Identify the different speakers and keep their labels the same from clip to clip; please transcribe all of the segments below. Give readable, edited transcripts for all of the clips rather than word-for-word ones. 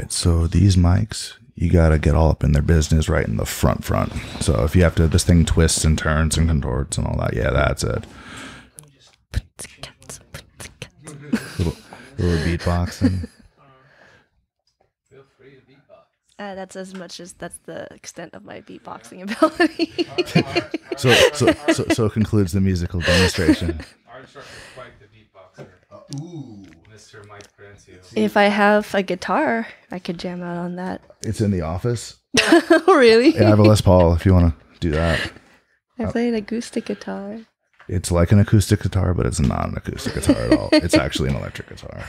Speaker 1: right, so these mics, you gotta get all up in their business right in the front. So if you have to, this thing twists and turns and contorts and all that, yeah, that's it. Little beatboxing.
Speaker 2: Feel free to beatbox.
Speaker 3: That's the extent of my beatboxing ability.
Speaker 1: So concludes the musical demonstration.
Speaker 2: Our instructor is quite the beatboxer.
Speaker 1: Ooh.
Speaker 2: Mr. Mike Francio.
Speaker 3: If I have a guitar, I could jam out on that.
Speaker 1: It's in the office.
Speaker 3: Really?
Speaker 1: Yeah, I have a Les Paul if you want to do that.
Speaker 3: I play an acoustic guitar.
Speaker 1: It's like an acoustic guitar, but it's not an acoustic guitar at all. It's actually an electric guitar.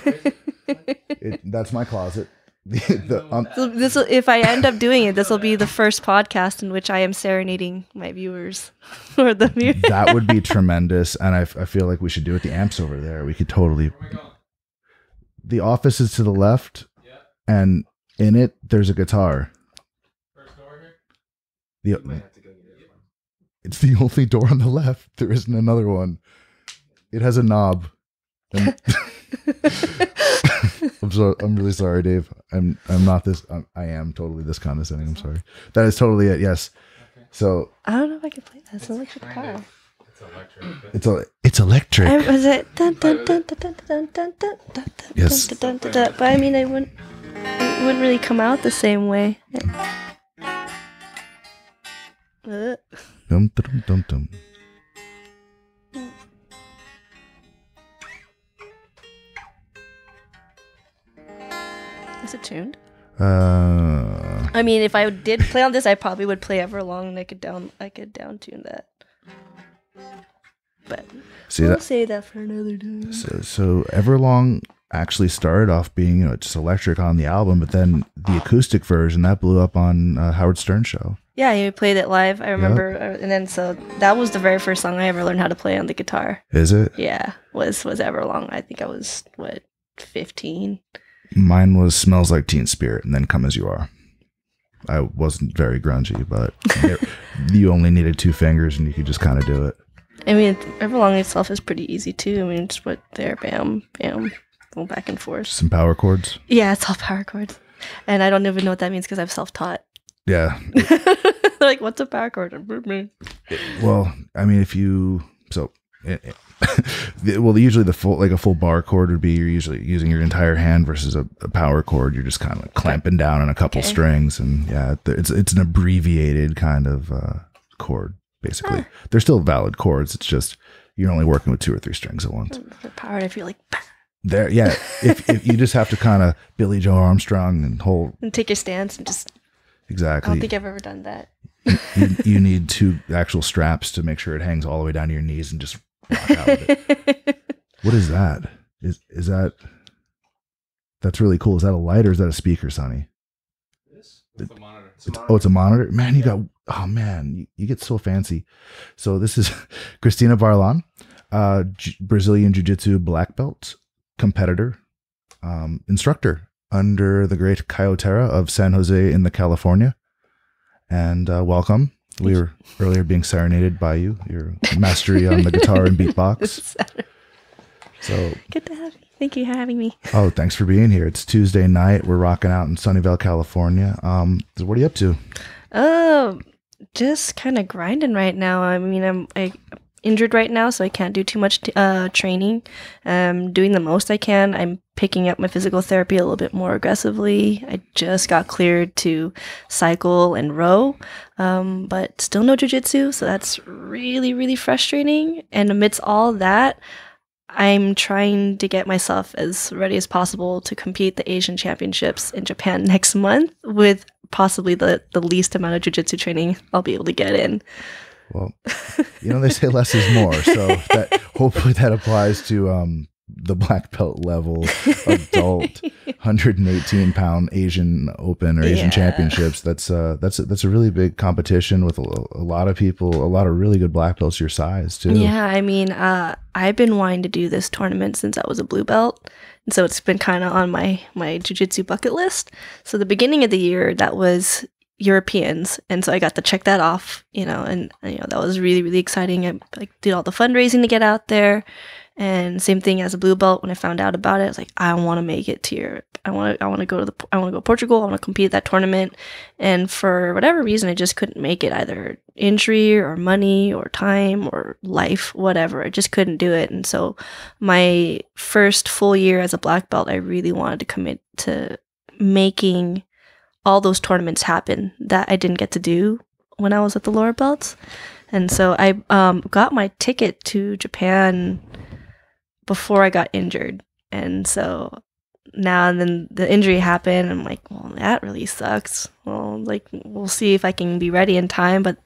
Speaker 1: That's my closet.
Speaker 3: If I end up doing it, this will be the first podcast in which I am serenading my viewers or the viewers.
Speaker 1: That would be tremendous, and I feel like we should do it. The amp's over there. We could totally. The office is to the left, and in it there's a guitar.
Speaker 2: First door here?
Speaker 1: It's the only door on the left. There isn't another one. It has a knob. I'm really sorry, Dave. I'm not this. I am totally this condescending. I'm sorry. That is totally it. Yes.
Speaker 2: Okay.
Speaker 1: So
Speaker 3: I don't know if I can play that. It's an electric guitar.
Speaker 2: It's electric.
Speaker 1: It's electric.
Speaker 3: Was it? Dun, dun, dun, dun, dun, dun, dun, dun, dun,
Speaker 1: Yes.
Speaker 3: dun, dun, dun, dun. But I mean, it wouldn't really come out the same way.
Speaker 1: Dum, dum, dum, dum.
Speaker 3: Is it tuned?
Speaker 1: I
Speaker 3: mean, if I did play on this, I probably would play Everlong, and I could down tune that. But we'll save that for another day.
Speaker 1: So Everlong actually started off being just electric on the album, but then the acoustic version that blew up on Howard Stern's show.
Speaker 3: Yeah, he played it live. I remember, and then so that was the very first song I ever learned how to play on the guitar.
Speaker 1: Is it?
Speaker 3: Yeah, was Everlong. I think I was 15.
Speaker 1: Mine was Smells Like Teen Spirit and then Come As You Are. I wasn't very grungy, but you only needed 2 fingers and you could just kind of do it.
Speaker 3: I mean, Everlong itself is pretty easy too. I mean, it's there, bam, bam, going back and forth.
Speaker 1: Some power chords.
Speaker 3: Yeah, it's all power chords, and I don't even know what that means because I'm self-taught.
Speaker 1: Yeah.
Speaker 3: Like, what's a power chord?
Speaker 1: Well, I mean, usually a full bar chord would be you're usually using your entire hand versus a power chord. You're just kind of like clamping down on a couple strings, and yeah, it's an abbreviated kind of chord basically. They're still valid chords. It's just you're only working with 2 or 3 strings at once.
Speaker 3: For power, I feel like
Speaker 1: there, yeah. If you just have to kind of Billy Joe Armstrong and hold
Speaker 3: and take your stance and just
Speaker 1: exactly.
Speaker 3: I don't think I've ever done that.
Speaker 1: you need 2 actual straps to make sure it hangs all the way down to your knees and just rock out with it. What is that? Is that? That's really cool. Is that a light or is that a speaker, Sonny?
Speaker 2: It's a monitor.
Speaker 1: It's a monitor. Man, you get so fancy. So this is Kristina Barlaan, Brazilian Jiu-Jitsu black belt, competitor, instructor under the great Caio Terra of San Jose in California. And welcome. We were earlier being serenaded by you, your mastery on the guitar and beatbox. So
Speaker 3: good to have you. Thank you for having me.
Speaker 1: Oh, thanks for being here. It's Tuesday night. We're rocking out in Sunnyvale, California. So what are you up to?
Speaker 3: Just kind of grinding right now. I mean, I'm injured right now, so I can't do too much training. Doing the most I can. I'm picking up my physical therapy a little bit more aggressively. I just got cleared to cycle and row, but still no jiu-jitsu, so that's really, really frustrating. And amidst all that, I'm trying to get myself as ready as possible to compete the Asian Championships in Japan next month with possibly the least amount of jiu-jitsu training I'll be able to get in.
Speaker 1: Well, they say less is more, so hopefully that applies to the black belt level adult 118-pound Asian Open or Asian Championships. That's a really big competition with a lot of people, a lot of really good black belts your size too.
Speaker 3: Yeah, I mean, I've been wanting to do this tournament since I was a blue belt, and so it's been kind of on my jiu-jitsu bucket list. So the beginning of the year, that was Europeans, and so I got to check that off, and that was really, really exciting. I did all the fundraising to get out there, and same thing as a blue belt. When I found out about it, I was like, I want to make it to Europe. I want to go to Portugal. I want to compete at that tournament. And for whatever reason, I just couldn't make it, either injury or money or time or life, whatever. I just couldn't do it. And so my first full year as a black belt, I really wanted to commit to making all those tournaments happen that I didn't get to do when I was at the lower belts. And so I got my ticket to Japan before I got injured. And so now and then the injury happened. I'm like, well, that really sucks. Well, like, we'll see if I can be ready in time. But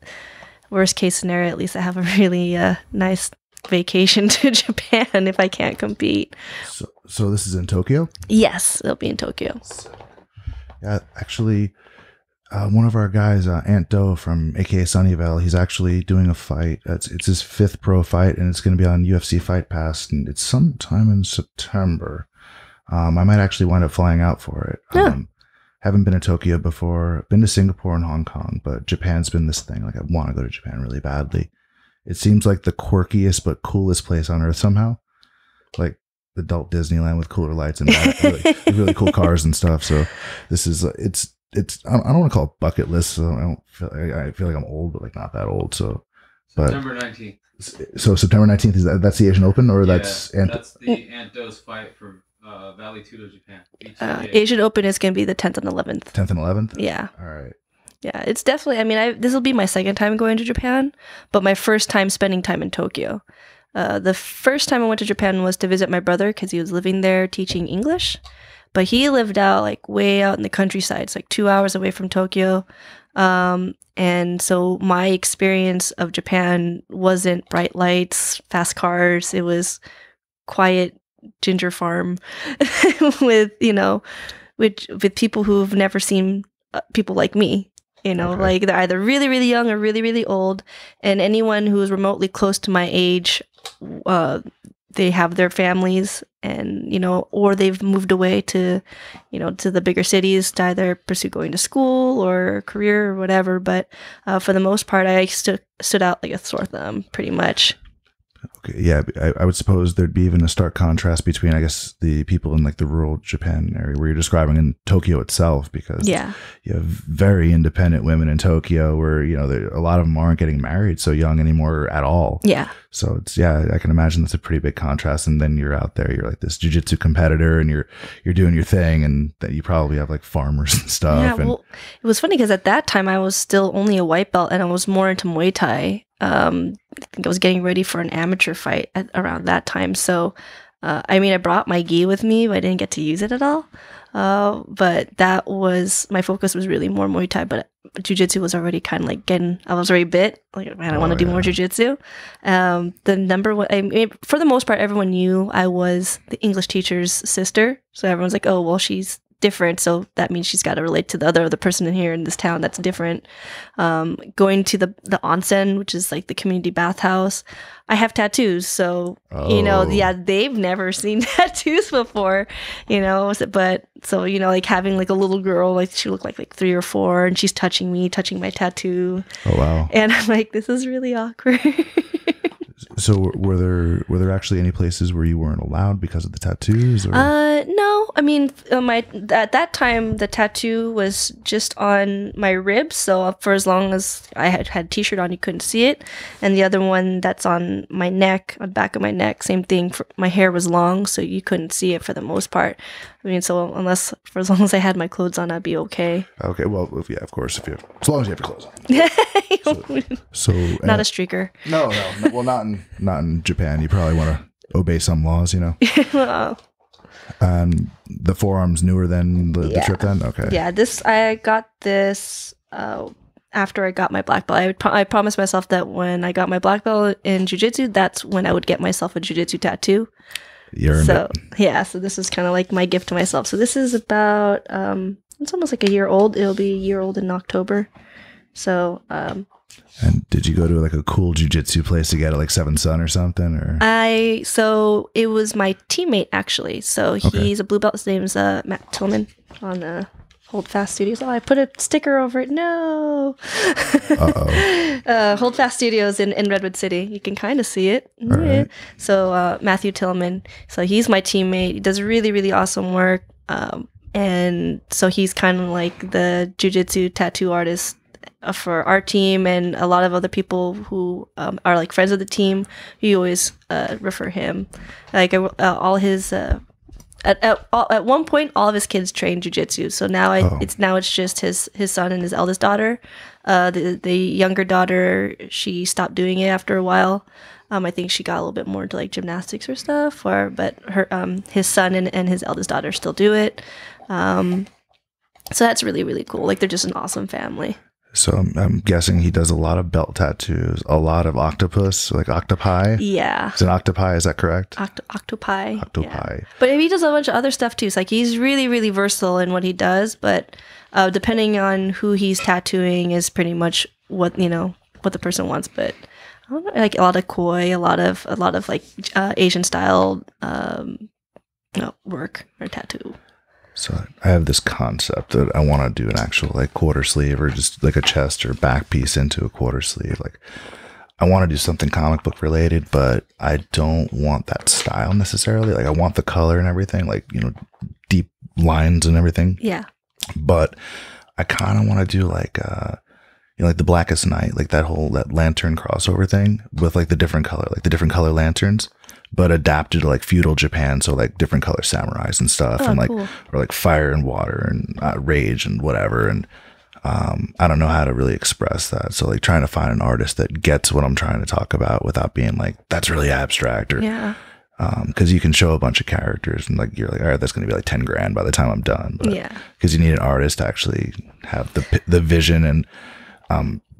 Speaker 3: worst case scenario, at least I have a really nice vacation to Japan if I can't compete.
Speaker 1: So this is in Tokyo?
Speaker 3: Yes, it'll be in Tokyo.
Speaker 1: Yeah, actually, one of our guys, Ant Doe from AKA Sunnyvale, he's actually doing a fight. It's his 5th pro fight, and it's going to be on UFC Fight Pass, and it's sometime in September. I might actually wind up flying out for it.
Speaker 3: Yeah.
Speaker 1: Haven't been to Tokyo before. Been to Singapore and Hong Kong, but Japan's been this thing. Like, I want to go to Japan really badly. It seems like the quirkiest but coolest place on earth somehow. Like adult Disneyland with cooler lights and really cool cars and stuff. So this is it's I don't want to call it bucket list. So I feel like I'm old, but like not that old. So
Speaker 2: September 19th.
Speaker 1: So September 19th, is that's the Asian Open, or that's
Speaker 2: the Ant Doe's fight for Valley Tudo, Japan.
Speaker 3: Asian Open is going to be the 10th and 11th.
Speaker 1: 10th and 11th?
Speaker 3: Yeah.
Speaker 1: All right.
Speaker 3: Yeah, it's definitely, I mean, this will be my second time going to Japan, but my first time spending time in Tokyo. The first time I went to Japan was to visit my brother because he was living there teaching English, but he lived out like way out in the countryside. It's like 2 hours away from Tokyo. And so my experience of Japan wasn't bright lights, fast cars. It was quiet ginger farm with, with people who've never seen people like me. Like they're either really, really young or really, really old. And anyone who is remotely close to my age, they have their families and, or they've moved away to, to the bigger cities to either pursue going to school or career or whatever. But for the most part, I stood out like a sore thumb pretty much.
Speaker 1: Okay, yeah, I would suppose there'd be even a stark contrast between, I guess, the people in like the rural Japan area where you're describing in Tokyo itself, because you have very independent women in Tokyo where, a lot of them aren't getting married so young anymore at all.
Speaker 3: Yeah.
Speaker 1: So it's, I can imagine that's a pretty big contrast. And then you're out there, you're like this jiu-jitsu competitor and you're doing your thing, and that you probably have like farmers and stuff.
Speaker 3: Yeah, well, it was funny because at that time I was still only a white belt and I was more into Muay Thai. I think I was getting ready for an amateur fight around that time. So, I brought my gi with me, but I didn't get to use it at all. But my focus was really more Muay Thai, but jiu-jitsu was already kind of like I was already bit. Like, man, I want to do more jiu-jitsu. The number one, for the most part, everyone knew I was the English teacher's sister. So everyone's like, oh, well, she's different, so that means she's got to relate to the other person in here in this town that's different. Going to the onsen, which is like the community bathhouse, I have tattoos, so they've never seen tattoos before, but so like having like a little girl, like she looked like 3 or 4, and she's touching my tattoo. Oh wow. And I'm like, this is really awkward.
Speaker 1: So were there actually any places where you weren't allowed because of the tattoos? Or?
Speaker 3: No. At that time the tattoo was just on my ribs, so for as long as I had a t-shirt on, you couldn't see it. And the other one that's on my neck, on the back of my neck, same thing. My hair was long, so you couldn't see it for the most part. So for as long as I had my clothes on, I'd be okay.
Speaker 1: Okay, well, yeah, of course, as long as you have your clothes on. so
Speaker 3: not a streaker.
Speaker 1: No. Well, not in Japan. You probably want to obey some laws,
Speaker 3: Well,
Speaker 1: and the forearm's newer than the trip then? Okay.
Speaker 3: Yeah, I got this after I got my black belt. I promised myself that when I got my black belt in jiu-jitsu, that's when I would get myself a jiu-jitsu tattoo. So this is kind of like my gift to myself. So this is about it's almost like a year old. It'll be a year old in October. So
Speaker 1: and did you go to like a cool jiu-jitsu place to get it, like Seven Sun or something? Or
Speaker 3: so it was my teammate actually. So he's a blue belt. His name's Matt Tillman on Hold Fast Studios. Oh, I put a sticker over it. No. Hold Fast Studios in Redwood City. You can kind of see it. Right. So Matthew Tillman. So he's my teammate. He does really, really awesome work. and so he's kind of like the jiu-jitsu tattoo artist for our team, and a lot of other people who are like friends of the team. We always refer him like all his. At one point, all of his kids trained jiu-jitsu. So now it's just his son and his eldest daughter. The younger daughter, she stopped doing it after a while. I think she got a little bit more into like gymnastics or stuff. But his son and his eldest daughter still do it. So that's really, really cool. Like, they're just an awesome family.
Speaker 1: So I'm guessing he does a lot of belt tattoos, a lot of octopus, like octopi.
Speaker 3: Yeah.
Speaker 1: It's an octopi, is that correct?
Speaker 3: Octopi.
Speaker 1: Octopi.
Speaker 3: Yeah. But he does a bunch of other stuff too. So like, he's really, really versatile in what he does. But depending on who he's tattooing is pretty much what the person wants. But I don't know, like a lot of koi, a lot of like Asian style work or tattoo.
Speaker 1: So I have this concept that I want to do an actual like quarter sleeve, or just like a chest or back piece into a quarter sleeve. Like, I want to do something comic book related, but I don't want that style necessarily. Like, I want the color and everything, like, deep lines and everything.
Speaker 3: Yeah.
Speaker 1: But I kind of want to do like, like the Blackest Night, like that lantern crossover thing with like the different color lanterns, but adapted to like feudal Japan. So like different color samurais and stuff, and like, cool. Or like fire and water and rage and whatever. And I don't know how to really express that. So like, trying to find an artist that gets what I'm trying to talk about without being like, that's really abstract, or
Speaker 3: yeah.
Speaker 1: Because you can show a bunch of characters and like, you're like, all right, that's going to be like 10 grand by the time I'm done. But
Speaker 3: yeah,
Speaker 1: because you need an artist to actually have the vision, and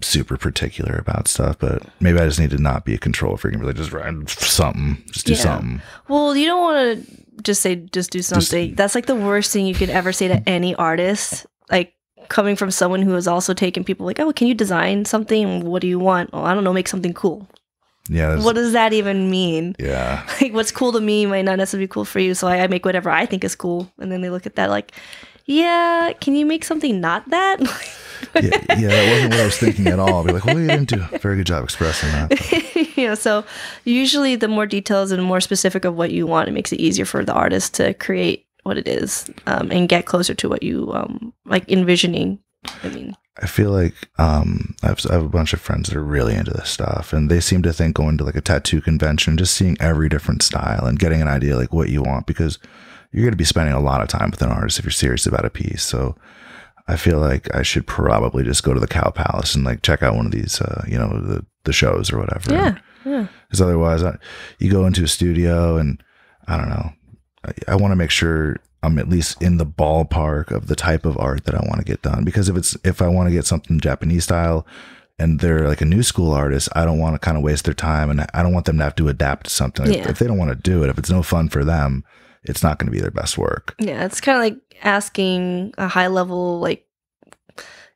Speaker 1: super particular about stuff. But maybe I just need to not be a control freak and be like, just write something, just do something.
Speaker 3: Well, you don't want to just do something. That's like the worst thing you could ever say to any artist. Like, coming from someone who has also taken people like, oh, can you design something? What do you want? Oh, I don't know, make something cool.
Speaker 1: Yeah.
Speaker 3: What does that even mean?
Speaker 1: Yeah.
Speaker 3: Like, what's cool to me might not necessarily be cool for you. So I make whatever I think is cool. And then they look at that like, yeah, can you make something not that?
Speaker 1: yeah, that wasn't what I was thinking at all. I'll be like, well, you didn't do a very good job expressing that.
Speaker 3: So usually the more details and more specific of what you want, it makes it easier for the artist to create what it is, and get closer to what you like envisioning.
Speaker 1: I feel like I have a bunch of friends that are really into this stuff, and they seem to think going to like a tattoo convention, just seeing every different style and getting an idea like what you want, because you're going to be spending a lot of time with an artist if you're serious about a piece. So I feel like I should probably just go to the Cow Palace and like check out one of these, the shows or whatever.
Speaker 3: Yeah.
Speaker 1: Because otherwise, you go into a studio and I don't know. I want to make sure I'm at least in the ballpark of the type of art that I want to get done. Because if I want to get something Japanese style and they're like a new school artist, I don't want to kind of waste their time, and I don't want them to have to adapt to something. If they don't want to do it, if it's no fun for them, it's not going to be their best work.
Speaker 3: Yeah, it's kind of like asking a high level, like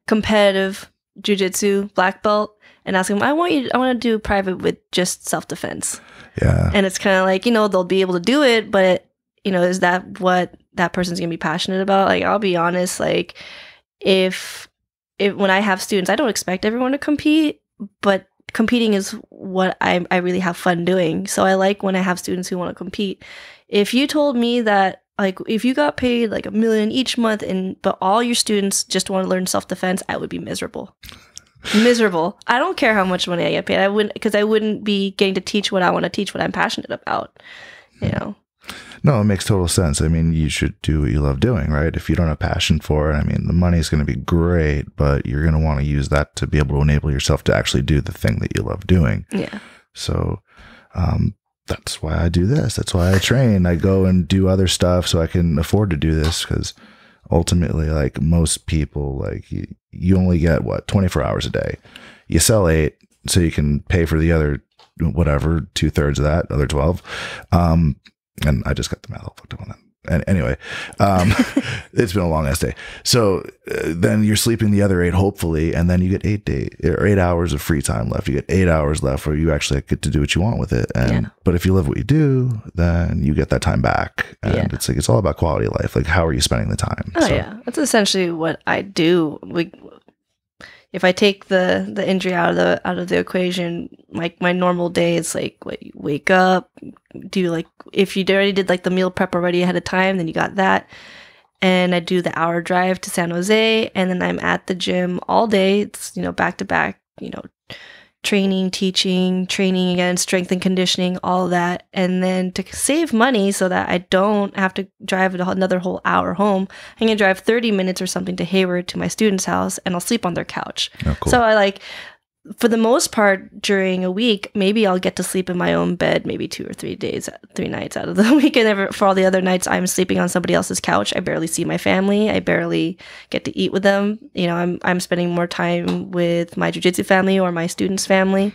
Speaker 3: competitive jiu-jitsu black belt and asking them, I want to do private with just self-defense.
Speaker 1: Yeah.
Speaker 3: And it's kind of like, they'll be able to do it, but is that what that person's going to be passionate about? Like, I'll be honest, like if when I have students, I don't expect everyone to compete, but competing is what I really have fun doing. So I like when I have students who want to compete. If you told me that, like, if you got paid like $1 million each month but all your students just want to learn self-defense, I would be miserable. Miserable. I don't care how much money I get paid. I wouldn't be getting to teach what I want to teach, what I'm passionate about.
Speaker 1: No, it makes total sense. I mean, you should do what you love doing, right? If you don't have passion for it, I mean, the money is going to be great, but you're going to want to use that to be able to enable yourself to actually do the thing that you love doing.
Speaker 3: Yeah.
Speaker 1: So, that's why I do this. That's why I train. I go and do other stuff so I can afford to do this, because ultimately, like most people, like you only get 24 hours a day. You sell 8 so you can pay for the other, whatever, 2/3 of that, other 12. And I just got the math all fucked up on that. And anyway, it's been a long ass day. So then you're sleeping the other 8, hopefully, and then you get 8 hours of free time left. You get 8 hours left where you actually get to do what you want with it. And but if you love what you do, then you get that time back. And it's like, it's all about quality of life. Like, how are you spending the time?
Speaker 3: Oh, yeah. That's essentially what I do. If I take the injury out of the equation, like my normal day is like, you wake up, do like, if you already did like the meal prep already ahead of time, then you got that. and I do the hour drive to San Jose, and then I'm at the gym all day. It's, back to back, training, teaching, training again, strength and conditioning, all that. And then to save money so that I don't have to drive another whole hour home, I'm going to drive 30 minutes or something to Hayward to my student's house, and I'll sleep on their couch.
Speaker 1: Oh, cool.
Speaker 3: So I for the most part, during a week, maybe I'll get to sleep in my own bed, maybe 2 or 3 nights out of the week. And for all the other nights, I'm sleeping on somebody else's couch. I barely see my family. I barely get to eat with them. I'm spending more time with my jiu-jitsu family or my students' family,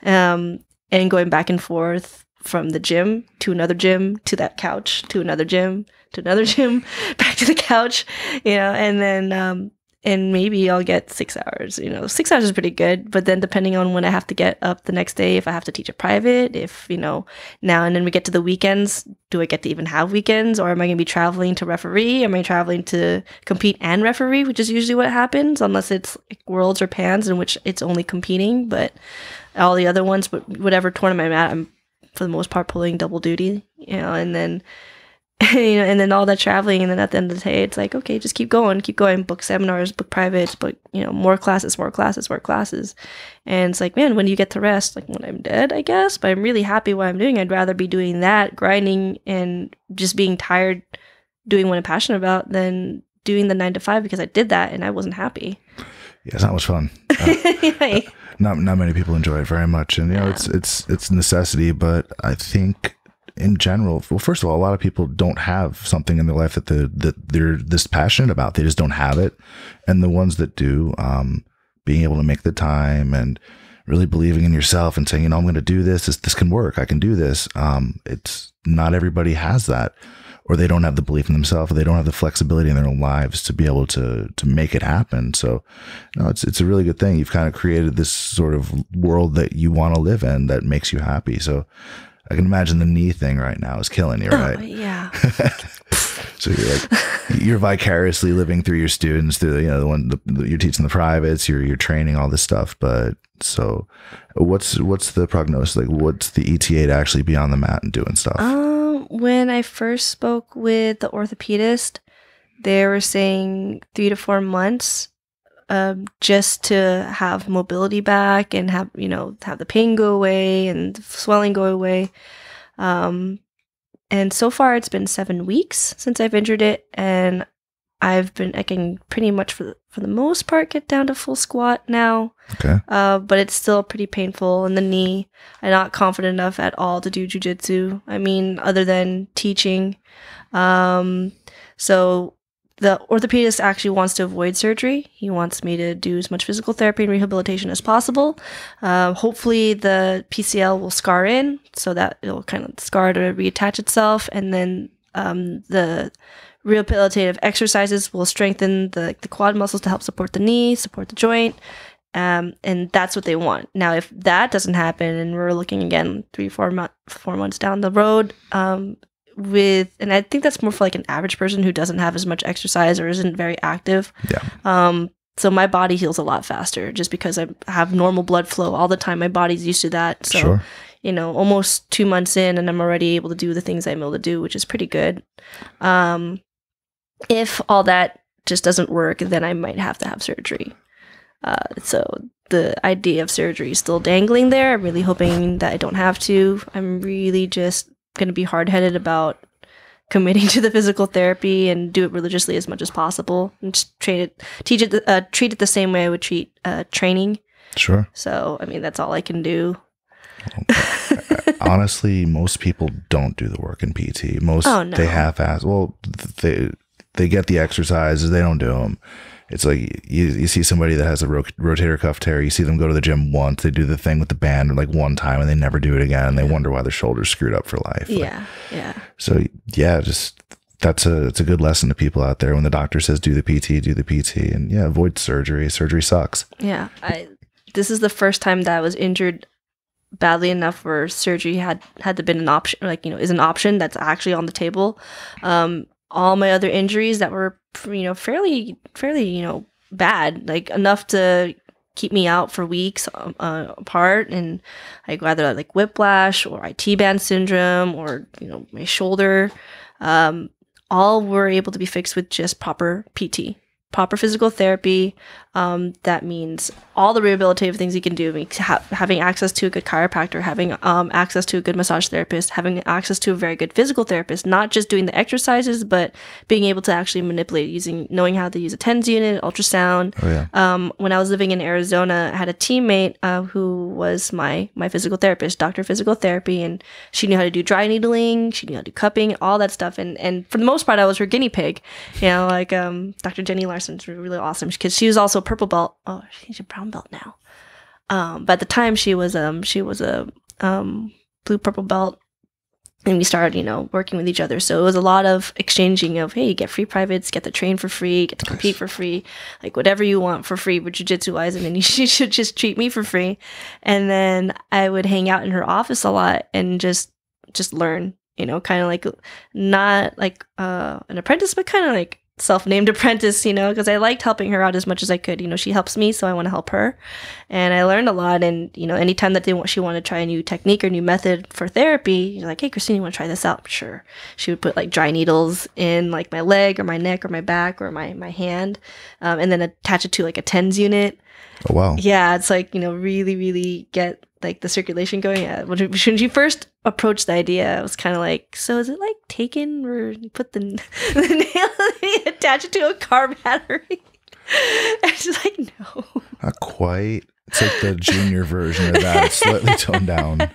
Speaker 3: and going back and forth from the gym to another gym to that couch to another gym to another gym back to the couch, and then and maybe I'll get 6 hours. 6 hours is pretty good. But then depending on when I have to get up the next day, if I have to teach a private, if, now and then we get to the weekends, do I get to even have weekends? Or am I going to be traveling to referee? Am I traveling to compete and referee, which is usually what happens, unless it's like Worlds or Pans, in which it's only competing. But all the other ones, whatever tournament I'm at, I'm for the most part pulling double duty, and then and then all that traveling, and then at the end of the day, it's like, okay, just keep going, book seminars, book privates, book, more classes. And it's like, man, when do you get to rest? Like, when I'm dead, I guess. But I'm really happy what I'm doing. I'd rather be doing that, grinding and just being tired, doing what I'm passionate about, than doing the 9 to 5, because I did that and I wasn't happy.
Speaker 1: Yeah, it's not much fun. Not many people enjoy it very much, and it's a necessity. But I think, in general, well, first of all, a lot of people don't have something in their life that they're this passionate about. They just don't have it. And the ones that do, being able to make the time and really believing in yourself and saying, I'm going to do this. This can work. I can do this. It's not everybody has that, or they don't have the belief in themselves, or they don't have the flexibility in their own lives to be able to make it happen. So, it's a really good thing. You've kind of created this sort of world that you want to live in that makes you happy. So, I can imagine the knee thing right now is killing you, right?
Speaker 3: Oh, yeah.
Speaker 1: So you're vicariously living through your students, through you're teaching the privates, you're training, all this stuff. But so, what's the prognosis? Like, what's the ETA to actually be on the mat and doing stuff?
Speaker 3: When I first spoke with the orthopedist, they were saying 3 to 4 months. Just to have mobility back and have the pain go away and the swelling go away. And so far it's been 7 weeks since I've injured it, and I can pretty much for the most part get down to full squat now.
Speaker 1: Okay.
Speaker 3: But it's still pretty painful in the knee. I'm not confident enough at all to do jiu-jitsu. I mean, other than teaching. So the orthopedist actually wants to avoid surgery. He wants me to do as much physical therapy and rehabilitation as possible. Hopefully the PCL will scar in so that it'll kind of scar to reattach itself. And then the rehabilitative exercises will strengthen the quad muscles to help support the knee, support the joint. And that's what they want. Now, if that doesn't happen, and we're looking again 4 months down the road, and I think that's more for like an average person who doesn't have as much exercise or isn't very active.
Speaker 1: Yeah.
Speaker 3: So my body heals a lot faster just because I have normal blood flow all the time. My body's used to that. So,
Speaker 1: sure.
Speaker 3: Almost 2 months in, and I'm already able to do the things I'm able to do, which is pretty good. If all that just doesn't work, then I might have to have surgery. So the idea of surgery is still dangling there. I'm really hoping that I don't have to. I'm really just going to be hard-headed about committing to the physical therapy and do it religiously as much as possible, and just treat it the same way I would treat training.
Speaker 1: Sure.
Speaker 3: So, I mean, that's all I can do.
Speaker 1: Honestly, most people don't do the work in PT. They half-ass. Well, they get the exercises, they don't do them. It's like you see somebody that has a rotator cuff tear, you see them go to the gym once, they do the thing with the band like one time, and they never do it again, and they wonder why their shoulder's screwed up for life.
Speaker 3: Yeah, yeah.
Speaker 1: So yeah, just it's a good lesson to people out there when the doctor says do the PT, and avoid surgery. Surgery sucks.
Speaker 3: Yeah, this is the first time that I was injured badly enough where surgery had to been an option, is an option that's actually on the table. All my other injuries that were, fairly, bad, like enough to keep me out for weeks apart, and like whether like whiplash or IT band syndrome or my shoulder, all were able to be fixed with just proper PT, proper physical therapy. That means all the rehabilitative things you can do, having access to a good chiropractor, having access to a good massage therapist, having access to a very good physical therapist, not just doing the exercises, but being able to actually manipulate, knowing how to use a TENS unit, ultrasound.
Speaker 1: Oh, yeah.
Speaker 3: When I was living in Arizona, I had a teammate who was my physical therapist, doctor of physical therapy, and she knew how to do dry needling, she knew how to do cupping, all that stuff. And for the most part, I was her guinea pig. Like Dr. Jenny Larson's really awesome because she was also purple belt. Oh, she's a brown belt now. But at the time she was a blue purple belt, and we started, working with each other. So it was a lot of exchanging of, hey, get free privates, get to train for free, get to compete for free, like whatever you want for free, but jiu-jitsu wise, and then you should just treat me for free. And then I would hang out in her office a lot and just learn, kind of like not like an apprentice, but kind of like self-named apprentice, because I liked helping her out as much as I could. She helps me, so I want to help her. And I learned a lot. And, anytime that she wanted to try a new technique or new method for therapy, you're like, hey, Kristina, you want to try this out? Sure. She would put like dry needles in like my leg or my neck or my back or my hand, and then attach it to like a TENS unit.
Speaker 1: Oh, wow.
Speaker 3: Yeah, it's like, really, really get like the circulation going. Yeah. When she first approached the idea, I was kind of like, so is it like Taken where you put the nail and you attach it to a car battery? And she's like, no.
Speaker 1: Not quite. It's like the junior version of that. It's slightly toned down.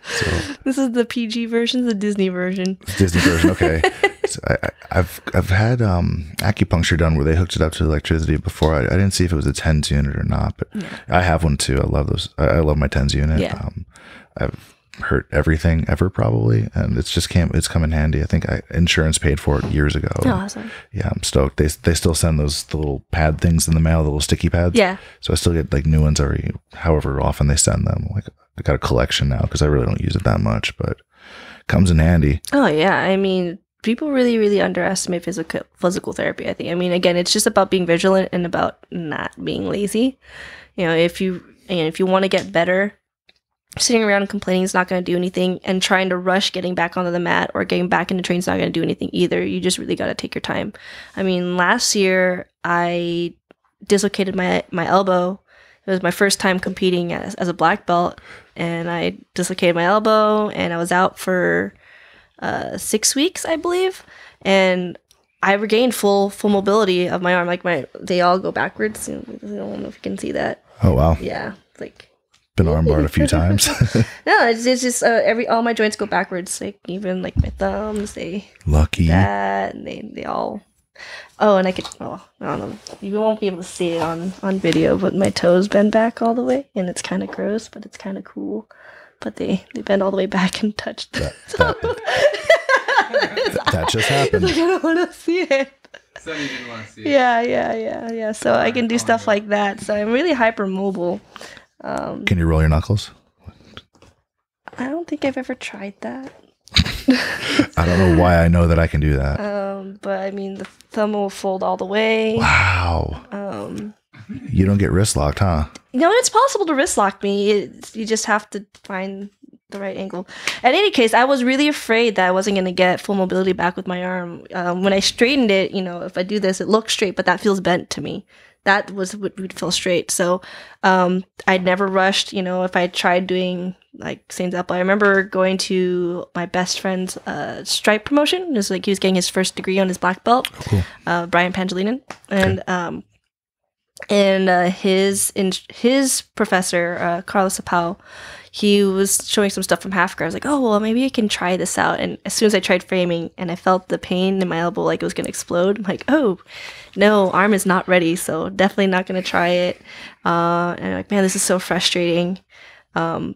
Speaker 1: So
Speaker 3: this is the PG version, the Disney version.
Speaker 1: Disney version, okay. So I've had acupuncture done where they hooked it up to electricity before. I didn't see if it was a TENS unit or not, but yeah. I have one too. I love those. I love my TENS unit.
Speaker 3: Yeah.
Speaker 1: I've hurt everything ever probably, and it's come in handy. I think insurance paid for it years ago.
Speaker 3: Oh, awesome.
Speaker 1: Yeah, I'm stoked. They still send the little pad things in the mail, the little sticky pads.
Speaker 3: Yeah. So
Speaker 1: I still get like new ones however often they send them. Like I got a collection now because I really don't use it that much, but it comes in handy.
Speaker 3: Oh yeah, I mean, people really, really underestimate physical therapy, I think. I mean, again, it's just about being vigilant and about not being lazy. If you want to get better, sitting around and complaining is not going to do anything, and trying to rush getting back onto the mat or getting back into training is not going to do anything either. You just really got to take your time. I mean, last year I dislocated my elbow. It was my first time competing as a black belt, and I dislocated my elbow, and I was out for 6 weeks, I believe, and I regained full mobility of my arm. Like they all go backwards. I don't know if you can see that.
Speaker 1: Oh wow!
Speaker 3: Yeah, like
Speaker 1: been armbarred a few times.
Speaker 3: No, it's just all my joints go backwards. Like even like my thumbs, they
Speaker 1: lucky
Speaker 3: that, and they all. Oh, and I don't know. You won't be able to see it on video, but my toes bend back all the way, and it's kind of gross, but it's kind of cool. But they bend all the way back and touch.
Speaker 1: That just happened.
Speaker 3: Like, I don't want to see it.
Speaker 2: Sonny didn't want to see it.
Speaker 3: Yeah. So I can do stuff like that. So I'm really hypermobile.
Speaker 1: Can you roll your knuckles?
Speaker 3: I don't think I've ever tried that.
Speaker 1: I don't know why I know that I can do that.
Speaker 3: But I mean, the thumb will fold all the way.
Speaker 1: Wow. You don't get wrist locked, huh?
Speaker 3: No, it's possible to wrist lock me. You just have to find the right angle. In any case, I was really afraid that I wasn't going to get full mobility back with my arm. When I straightened it, if I do this, it looks straight, but that feels bent to me. That was what would feel straight. So I'd never rushed, if I tried doing, like, same example. I remember going to my best friend's stripe promotion. It was like he was getting his first degree on his black belt, Brian Pangelinan. And his professor, Carlos Apau, he was showing some stuff from half guard. I was like, oh, well, maybe I can try this out. And as soon as I tried framing and I felt the pain in my elbow like it was going to explode, I'm like, oh, no, arm is not ready. So definitely not going to try it. And I'm like, man, this is so frustrating. And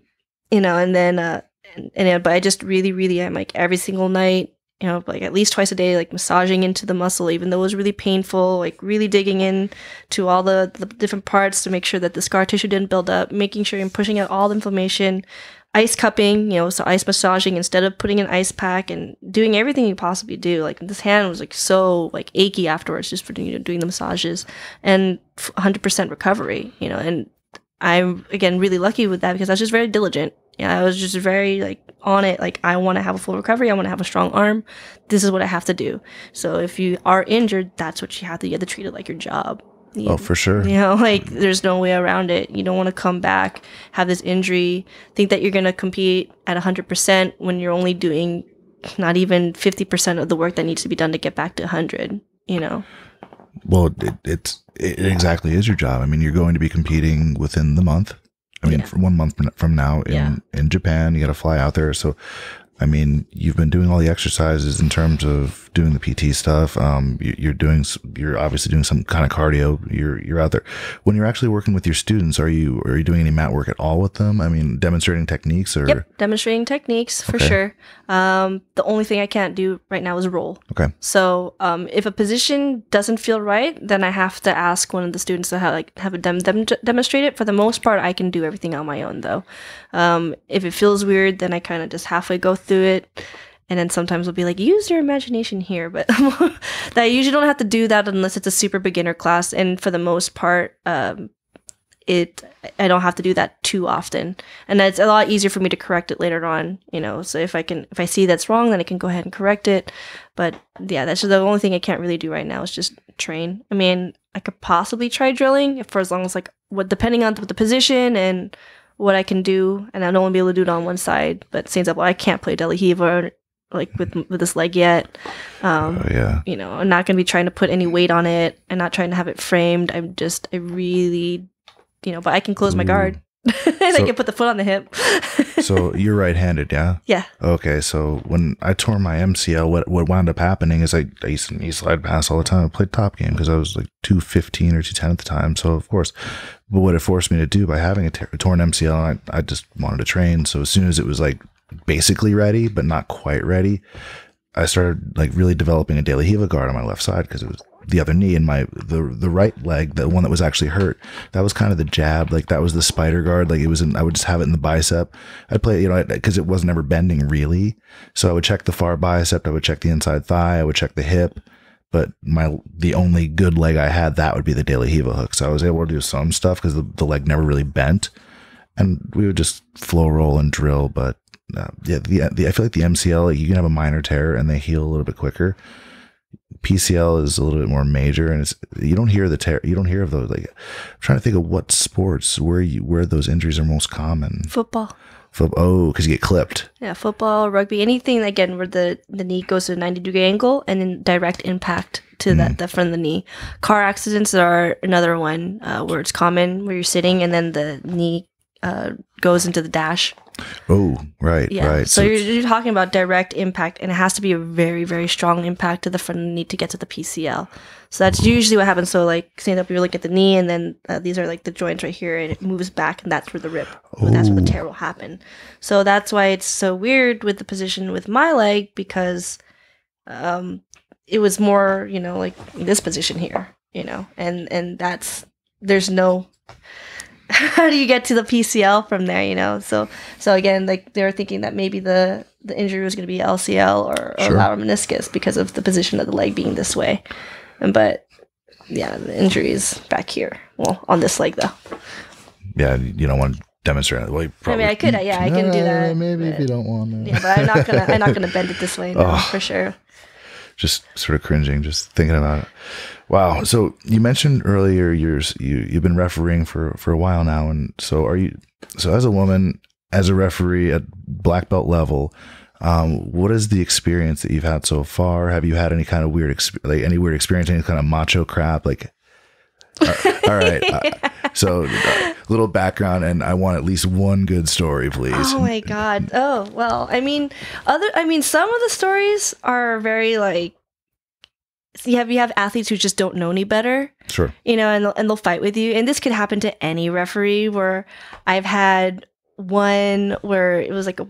Speaker 3: then, but I just really, really, I'm like every single night, like at least twice a day, like massaging into the muscle, even though it was really painful, like really digging in to all the different parts to make sure that the scar tissue didn't build up, making sure I'm pushing out all the inflammation, ice cupping, so ice massaging instead of putting an ice pack, and doing everything you possibly do. Like this hand was like so like achy afterwards just for doing the massages, and 100% recovery, and I'm again really lucky with that because I was just very diligent. I was just very like on it. Like, I want to have a full recovery. I want to have a strong arm. This is what I have to do. So if you are injured, that's what you have to. You have to treat it like your job.
Speaker 1: Oh, for sure.
Speaker 3: You know, like, there's no way around it. You don't want to come back, have this injury, think that you're going to compete at 100% when you're only doing not even 50% of the work that needs to be done to get back to 100, you know?
Speaker 1: Well, it exactly is your job. I mean, you're going to be competing within the month. I mean, from 1 month from now in Japan, you got to fly out there. So, I mean, you've been doing all the exercises in terms of doing the PT stuff. You're obviously doing some kind of cardio. You're out there. When you're actually working with your students, are you doing any mat work at all with them? I mean, demonstrating techniques or?
Speaker 3: Yep, demonstrating techniques for sure. The only thing I can't do right now is roll. Okay. So, if a position doesn't feel right, then I have to ask one of the students to have them demonstrate it. For the most part, I can do everything on my own though. If it feels weird, then I kind of just halfway go through it, and then sometimes we'll be like, use your imagination here, but I usually don't have to do that unless it's a super beginner class, and for the most part I don't have to do that too often, and it's a lot easier for me to correct it later on, you know. So if I see that's wrong, then I can go ahead and correct it. But yeah, that's the only thing I can't really do right now is just train. I mean, I could possibly try drilling for as long as depending on the position and what I can do, and I'd only be able to do it on one side. But same example, I can't play deli heaver with this leg yet. You know, I'm not gonna be trying to put any weight on it. I'm not trying to have it framed. I really, you know, but I can close my guard. And I can put the foot on the hip.
Speaker 1: So you're right-handed, yeah?
Speaker 3: Yeah.
Speaker 1: Okay, so when I tore my MCL, what wound up happening is I used to knee slide pass all the time. I played top game because I was like 215 or 210 at the time. So of course, but what it forced me to do by having a torn MCL, I just wanted to train. So as soon as it was like basically ready, but not quite ready, I started like really developing a daily Hiva guard on my left side because it was the other knee, and the right leg, the one that was actually hurt, that was kind of the jab, like that was the spider guard. Like I would just have it in the bicep. I'd play, you know, because it wasn't ever bending really. So I would check the far bicep, I would check the inside thigh, I would check the hip, but the only good leg I had, that would be the daily Hiva hook. So I was able to do some stuff because the leg never really bent, and we would just flow roll and drill. But I feel like the MCL, like, you can have a minor tear and they heal a little bit quicker. PCL is a little bit more major, and you don't hear the tear. You don't hear of those. Like, I'm trying to think of what sports where those injuries are most common.
Speaker 3: Football.
Speaker 1: Oh, because you get clipped.
Speaker 3: Yeah, football, rugby, anything again where the knee goes to a 90-degree angle and then direct impact to the front of the knee. Car accidents are another one where it's common, where you're sitting and then the knee goes into the dash.
Speaker 1: Oh, right,
Speaker 3: yeah.
Speaker 1: right.
Speaker 3: So you're talking about direct impact, and it has to be a very, very strong impact to the front of the knee to get to the PCL. So that's usually what happens. So like, say that we look at the knee, and then these are like the joints right here, and it moves back, and that's where the rip, that's where the tear will happen. So that's why it's so weird with the position with my leg, because it was more, you know, like this position here, you know, and there's no. How do you get to the PCL from there, you know? So again, like, they were thinking that maybe the injury was going to be LCL or lateral meniscus because of the position of the leg being this way. But yeah, the injury is back here. Well, on this leg though.
Speaker 1: Yeah, you don't want to demonstrate it. Well,
Speaker 3: I mean, I could, I can do that.
Speaker 1: Maybe if you don't want to.
Speaker 3: Yeah, but I'm not gonna bend it this way, no, for sure.
Speaker 1: Just sort of cringing, just thinking about it. Wow. So you mentioned earlier you've been refereeing for a while now, and so as a woman, as a referee at black belt level, what is the experience that you've had so far? Have you had any kind of weird experience, any kind of macho crap? Like, all right. So little background, and I want at least one good story, please.
Speaker 3: Oh my God. Oh, well, I mean, some of the stories are very like, you have athletes who just don't know any better. Sure. You know, and they'll fight with you. And this could happen to any referee, where I've had one where it was like it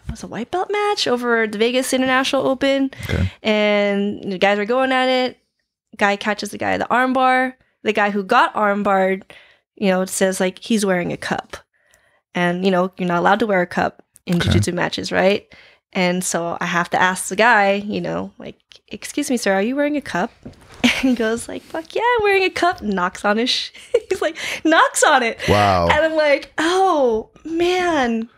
Speaker 3: was a white belt match over the Vegas International Open. Okay. And the guys were going at it. Guy catches the guy at the armbar. The guy who got armbarred, you know, says like he's wearing a cup. And, you know, you're not allowed to wear a cup in jiu-jitsu matches, right? And so I have to ask the guy, you know, like, excuse me, sir, are you wearing a cup? And he goes like, fuck yeah, I'm wearing a cup. Knocks on his, he's like, knocks on it. Wow. And I'm like, oh, man.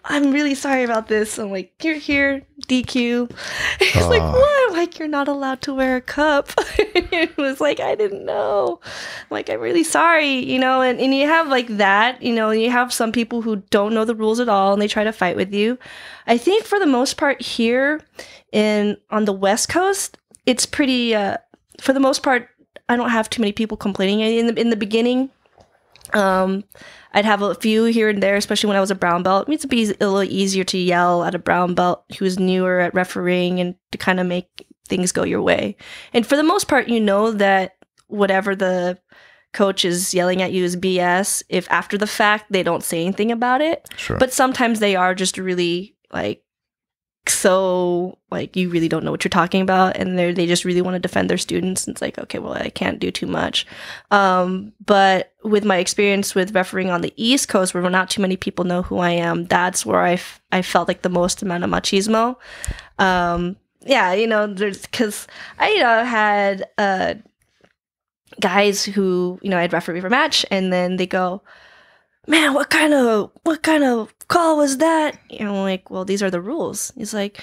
Speaker 3: I'm really sorry about this. I'm like, you're here, DQ. He's like, what? I'm like, you're not allowed to wear a cup. It was like, I didn't know. I'm like, I'm really sorry, you know, and you have like that, you know, you have some people who don't know the rules at all and they try to fight with you. I think for the most part here on the West Coast, it's pretty, for the most part, I don't have too many people complaining. In the beginning, I'd have a few here and there, especially when I was a brown belt. It means to be a little easier to yell at a brown belt who's newer at refereeing and to kind of make things go your way. And for the most part, you know that whatever the coach is yelling at you is BS if after the fact they don't say anything about it.
Speaker 1: Sure.
Speaker 3: But sometimes they are just really like, so like you really don't know what you're talking about, and they just really want to defend their students. And it's like, okay, well, I can't do too much. But with my experience with refereeing on the East Coast, where not too many people know who I am, that's where I felt like the most amount of machismo. Yeah, you know, because I had guys who, you know, I'd referee for a match, and then they go, man, what kind of call was that? And I'm like, well, these are the rules. He's like,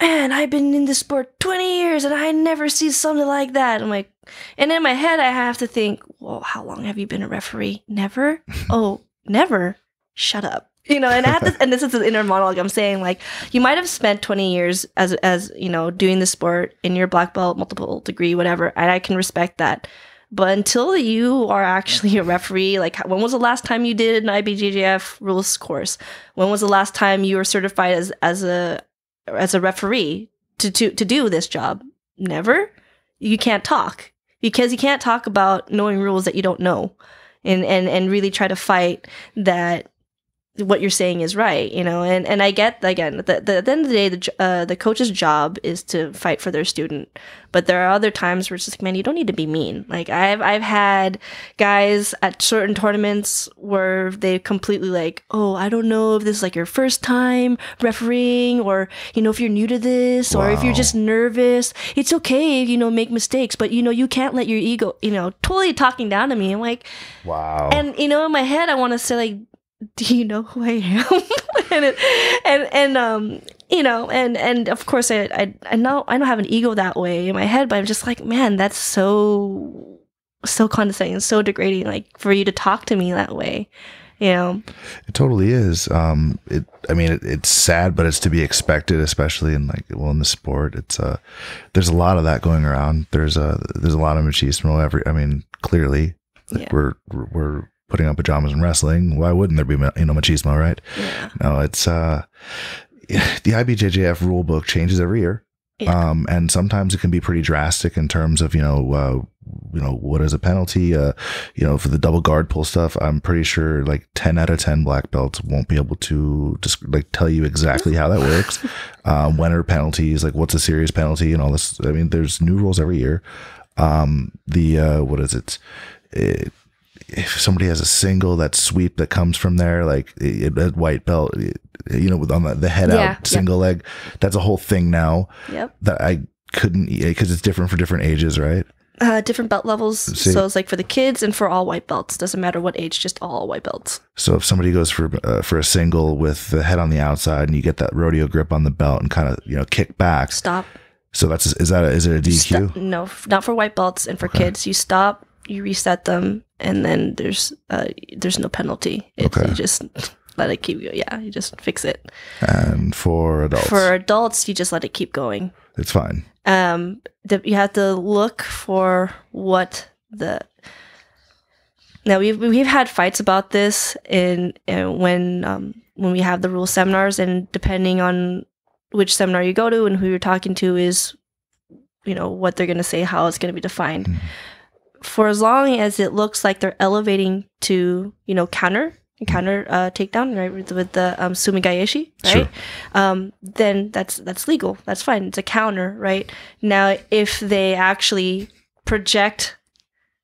Speaker 3: man, I've been in this sport 20 years and I never see something like that. I'm like, and in my head, I have to think, well, how long have you been a referee? Never? Oh, never? Shut up. You know, and I have this, and this is the inner monologue. I'm saying, like, you might have spent 20 years as you know, doing the sport in your black belt, multiple degree, whatever, and I can respect that. But until you are actually a referee, like when was the last time you did an IBJJF rules course? When was the last time you were certified as a referee to do this job? Never. You can't talk because you can't talk about knowing rules that you don't know, and really try to fight that what you're saying is right, you know. And I get, again, at the end of the day, the coach's job is to fight for their student. But there are other times where it's just like, man, you don't need to be mean. Like I've had guys at certain tournaments where they completely like, oh, I don't know if this is like your first time refereeing, or, you know, if you're new to this, or if you're just nervous, it's okay, you know, make mistakes, but, you know, you can't let your ego, you know, totally talking down to me. I'm like, wow. And, you know, in my head, I want to say, like, do you know who I am? You know, and of course I know I don't have an ego that way in my head, but I'm just like, man, that's so condescending and so degrading, like, for you to talk to me that way, you know.
Speaker 1: It totally is. It's sad, but it's to be expected, especially in in the sport. It's there's a lot of that going around. There's a lot of machismo clearly. Like, yeah. We're putting on pajamas and wrestling. Why wouldn't there be, you know, machismo, right? Yeah. No, it's the IBJJF rule book changes every year. Yeah. And sometimes it can be pretty drastic in terms of, you know, what is a penalty, you know, for the double guard pull stuff. I'm pretty sure like 10 out of 10 black belts won't be able to just like tell you exactly how that works. When are penalties, like what's a serious penalty and all this. I mean, there's new rules every year. What is it? If somebody has a single, that sweep that comes from there, like at white belt, you know, with on the head out single leg, that's a whole thing now. Yep. That I couldn't, because it's different for different ages, right?
Speaker 3: Different belt levels. So it's like for the kids and for all white belts. Doesn't matter what age, just all white belts. So
Speaker 1: if somebody goes for a single with the head on the outside and you get that rodeo grip on the belt and kind of, you know, kick back.
Speaker 3: Stop.
Speaker 1: So is it a DQ?
Speaker 3: No, not for white belts and for kids. You stop. You reset them, and then there's no penalty. You just let it keep going. Yeah, you just fix it.
Speaker 1: And for adults,
Speaker 3: you just let it keep going.
Speaker 1: It's fine.
Speaker 3: You have to look for what the. Now we've had fights about this when we have the rule seminars, and depending on which seminar you go to and who you're talking to is, you know, what they're going to say, how it's going to be defined. Mm-hmm. For as long as it looks like they're elevating to, you know, counter takedown, right, with the sumigaeshi, right? Sure. Then that's legal. That's fine. It's a counter, right? Now, if they actually project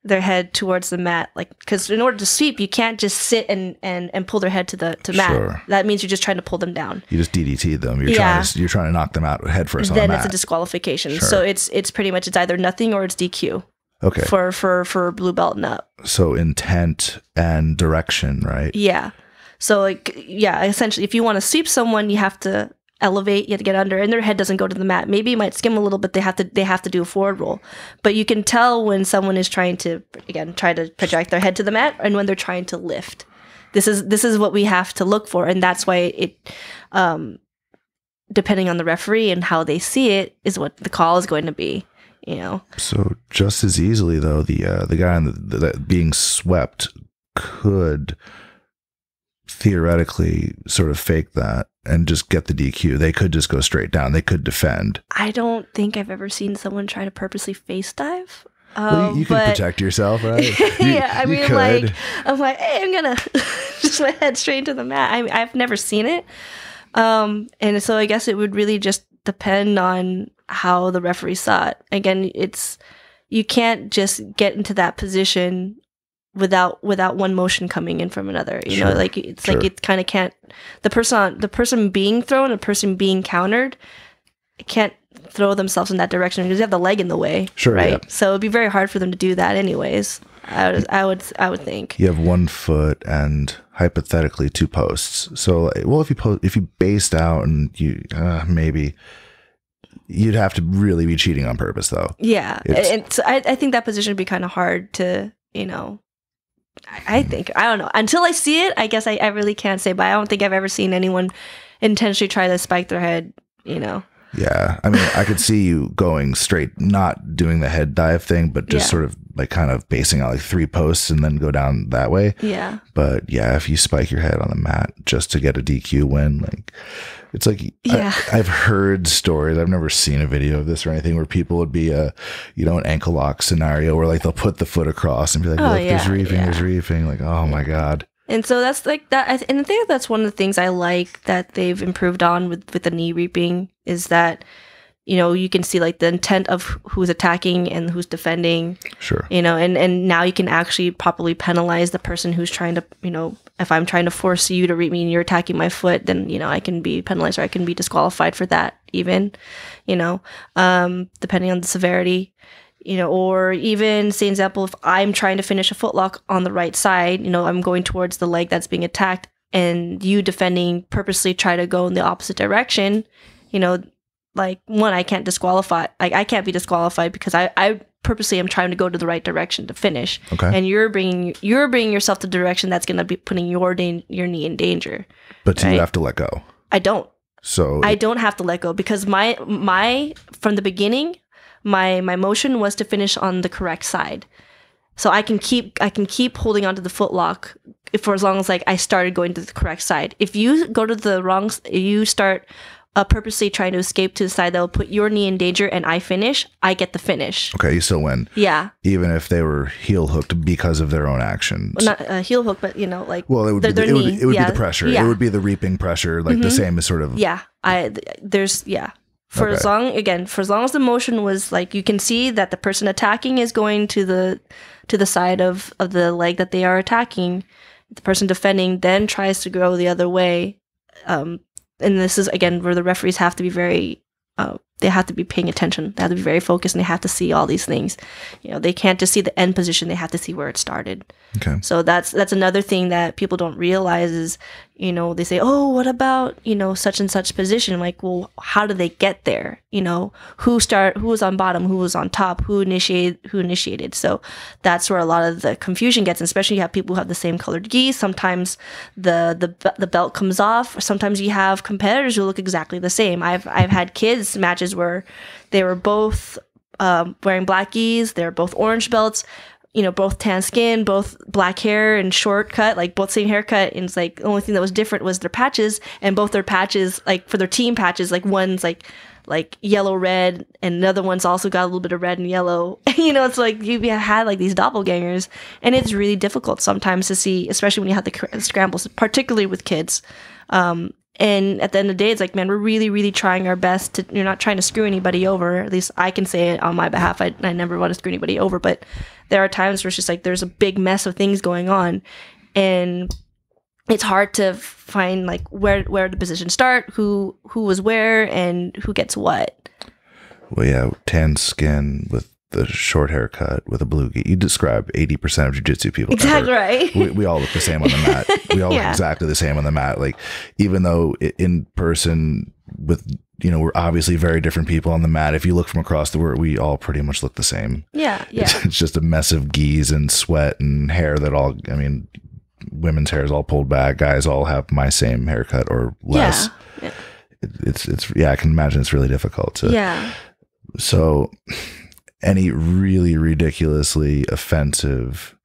Speaker 3: their head towards the mat, like, because in order to sweep, you can't just sit and pull their head to mat. Sure. That means you're just trying to pull them down.
Speaker 1: You just DDT them. You're trying to knock them out head first on the mat.
Speaker 3: Then it's a disqualification. Sure. So it's pretty much, it's either nothing or it's DQ.
Speaker 1: Okay.
Speaker 3: For blue belt and up.
Speaker 1: So intent and direction, right?
Speaker 3: Yeah. So like, yeah, essentially, if you want to sweep someone, you have to elevate, you have to get under, and their head doesn't go to the mat. Maybe it might skim a little bit. They have to do a forward roll. But you can tell when someone is trying to, again, try to project their head to the mat, and when they're trying to lift. This is what we have to look for, and that's why it, depending on the referee and how they see it, is what the call is going to be. You know.
Speaker 1: So just as easily though, the guy on the being swept could theoretically sort of fake that and just get the DQ. They could just go straight down. They could defend.
Speaker 3: I don't think I've ever seen someone try to purposely face dive.
Speaker 1: Well, you can protect yourself, right?
Speaker 3: Yeah, I mean, like, I'm like, hey, I'm gonna just my head straight into the mat. I've never seen it, and so I guess it would really just depend on how the referee saw it. Again, you can't just get into that position without one motion coming in from another. You know, like it's like it kind of can't. The person being thrown, the person being countered, can't throw themselves in that direction because they have the leg in the way. Sure, right? Yeah. So it'd be very hard for them to do that, anyways. I would think.
Speaker 1: You have 1 foot and hypothetically 2 posts. So, well, if you based out and you maybe. You'd have to really be cheating on purpose, though. Yeah,
Speaker 3: and so I think that position would be kind of hard to, you know. I think, I don't know. Until I see it, I guess I really can't say. But I don't think I've ever seen anyone intentionally try to spike their head, you know.
Speaker 1: Yeah, I mean, I could see you going straight, not doing the head dive thing, but just sort of like kind of basing out like 3 posts and then go down that way. Yeah. But yeah, if you spike your head on the mat just to get a DQ win, like it's like I've heard stories. I've never seen a video of this or anything where people would be an ankle lock scenario where like they'll put the foot across and be like, look, there's reefing, there's reefing. Like, oh my God.
Speaker 3: And so that's like that. And I think that's one of the things I like that they've improved on with the knee reaping is that, you know, you can see like the intent of who's attacking and who's defending. Sure. You know, and now you can actually properly penalize the person who's trying to, you know, if I'm trying to force you to reap me and you're attacking my foot, then, you know, I can be penalized or I can be disqualified for that even, you know, depending on the severity. You know, or even, say, example, if I'm trying to finish a footlock on the right side, you know, I'm going towards the leg that's being attacked, and you defending purposely try to go in the opposite direction, you know, like, one, I can't disqualify. Like, I can't be disqualified because I purposely am trying to go to the right direction to finish. Okay. And you're bringing yourself to the direction that's going to be putting your knee in danger.
Speaker 1: But right? You have to let go.
Speaker 3: I don't.
Speaker 1: So
Speaker 3: I don't have to let go because my from the beginning, my motion was to finish on the correct side. So I can keep holding onto the footlock for as long as like I started going to the correct side. If you go to the wrong, you start purposely trying to escape to the side that will put your knee in danger and I finish, I get the finish.
Speaker 1: Okay, you still win.
Speaker 3: Yeah.
Speaker 1: Even if they were heel hooked because of their own actions.
Speaker 3: Well, not heel hook, but you know, like
Speaker 1: well, it would be the pressure. Yeah. It would be the reaping pressure, like the same as sort of.
Speaker 3: Yeah. For as long as the motion was like, you can see that the person attacking is going to the side of the leg that they are attacking. The person defending then tries to go the other way. And this is, again, where the referees have to be very, they have to be paying attention. They have to be very focused and they have to see all these things. You know, they can't just see the end position. They have to see where it started. Okay. So that's another thing that people don't realize is, you know, they say, oh, what about, you know, such and such position? I'm like, well, how did they get there? You know, who was on bottom, who was on top, who initiated. So that's where a lot of the confusion gets, and especially you have people who have the same colored gi. Sometimes the belt comes off, or sometimes you have competitors who look exactly the same. I've had kids matches where they were both wearing black gis, they're both orange belts, you know, both tan skin, both black hair and short cut, like both same haircut. And it's like the only thing that was different was their patches, and both their patches, like for their team patches, like one's like yellow red and another one's also got a little bit of red and yellow. You know, it's like you had like these doppelgangers, and it's really difficult sometimes to see, especially when you have the scrambles, particularly with kids. And at the end of the day, it's like, man, we're really, really trying our best to, you're not trying to screw anybody over. At least I can say it on my behalf. I never want to screw anybody over, but there are times where it's just like, there's a big mess of things going on. And it's hard to find like where the positions start, who was where and who gets what.
Speaker 1: Well, yeah, tan skin with the short haircut with a blue gi. You describe 80% of jiu-jitsu people.
Speaker 3: Exactly
Speaker 1: ever.
Speaker 3: right.
Speaker 1: We all look the same on the mat. We all look exactly the same on the mat. Like, even though in person with, we're obviously very different people on the mat. If you look from across the world, we all pretty much look the same.
Speaker 3: Yeah.
Speaker 1: It's just a mess of gis and sweat and hair women's hair is all pulled back. Guys all have my same haircut or less.
Speaker 3: Yeah.
Speaker 1: It's I can imagine it's really difficult to.
Speaker 3: Yeah.
Speaker 1: So, any really ridiculously offensive,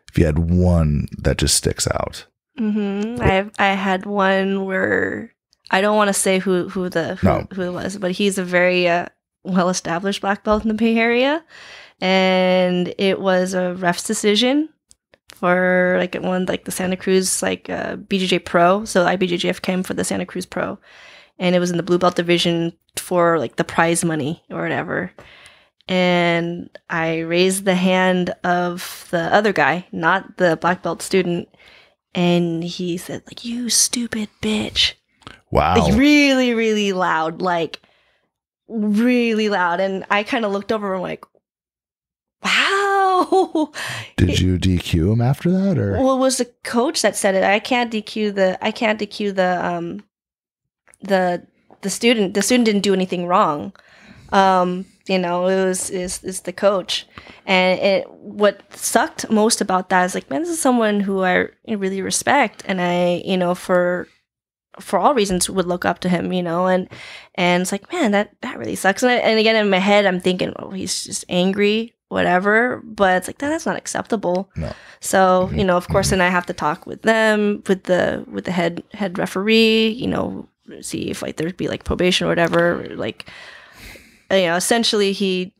Speaker 1: if you had one that just sticks out.
Speaker 3: I had one where I don't want to say who it was, but he's a very well-established black belt in the Bay Area, and it was a ref's decision for the Santa Cruz BJJ Pro. So IBJJF came for the Santa Cruz Pro, and it was in the blue belt division for the prize money or whatever. And I raised the hand of the other guy, not the black belt student, and he said, "You stupid bitch."
Speaker 1: Wow.
Speaker 3: Really, really loud, really loud. And I kind of looked over and wow.
Speaker 1: Did you DQ him after that, or?
Speaker 3: Well, it was the coach that said it. I can't DQ the student. The student didn't do anything wrong. It was the coach. And what sucked most about that is man, this is someone who I really respect, and I, for all reasons would look up to him, and it's man, that really sucks. And again, in my head, I'm thinking, oh, he's just angry, whatever, but it's that's not acceptable.
Speaker 1: No.
Speaker 3: So, of course, then I have to talk with them, with the head referee, see if there'd be probation or whatever, essentially he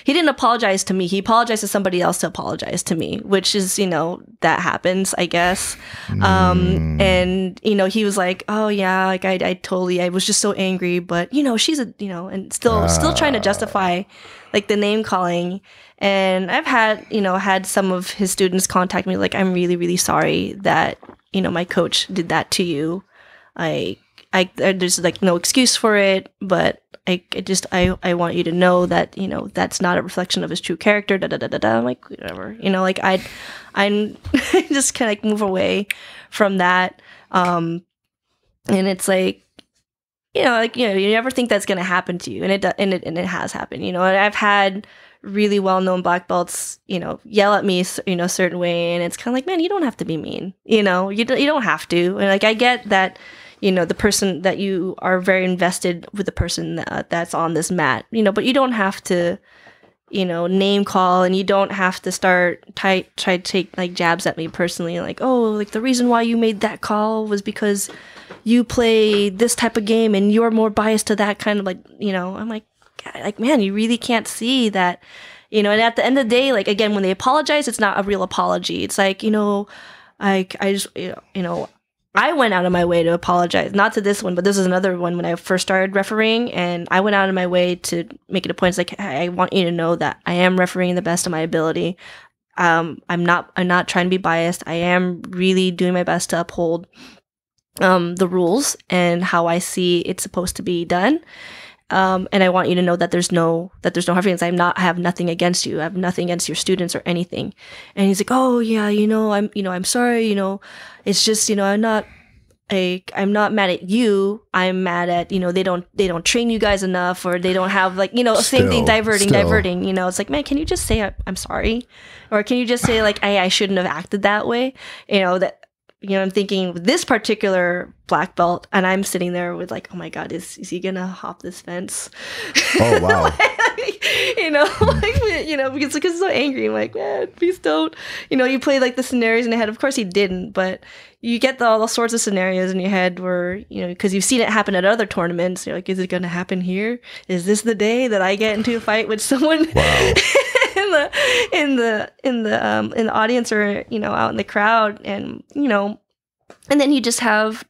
Speaker 3: didn't apologize to me. He apologized to somebody else to apologize to me, which is, that happens, I guess. And, he was oh yeah, I was just so angry, but she's and still trying to justify the name calling. And I've had some of his students contact me I'm really, really sorry that, my coach did that to you. There's no excuse for it, but I want you to know that, that's not a reflection of his true character, I'm whatever, I just kind of move away from that. And it's you never think that's going to happen to you. And it has happened, and I've had really well-known black belts, yell at me, a certain way. And it's kind of man, you don't have to be mean, you don't have to. And I get that, the person that you are very invested with the person that's on this mat, but you don't have to, name call, and you don't have to try to take jabs at me personally. The reason why you made that call was because you play this type of game and you're more biased to that kind of I'm God, man, you really can't see that, and at the end of the day, again, when they apologize, it's not a real apology. It's I just, I went out of my way to apologize, not to this one, but this is another one when I first started refereeing, and I went out of my way to make it a point. It's I want you to know that I am refereeing the best of my ability. I'm not trying to be biased. I am really doing my best to uphold the rules and how I see it's supposed to be done. And I want you to know that there's no hard feelings. I have nothing against you. I have nothing against your students or anything. And he's oh yeah, I'm sorry, it's just, I'm not mad at you. I'm mad at, they don't train you guys enough, or they don't have same thing, diverting. It's man, can you just say I'm sorry? Or can you just say I shouldn't have acted that way? I'm thinking with this particular black belt, and I'm sitting there with oh my God, is he gonna hop this fence?
Speaker 1: Oh wow.
Speaker 3: Because he's so angry. I'm man, please don't. You play the scenarios in your head. Of course he didn't, but you get all sorts of scenarios in your head where, because you've seen it happen at other tournaments. You're is it gonna happen here? Is this the day that I get into a fight with someone?
Speaker 1: Wow.
Speaker 3: in the audience, or out in the crowd, and and then you just have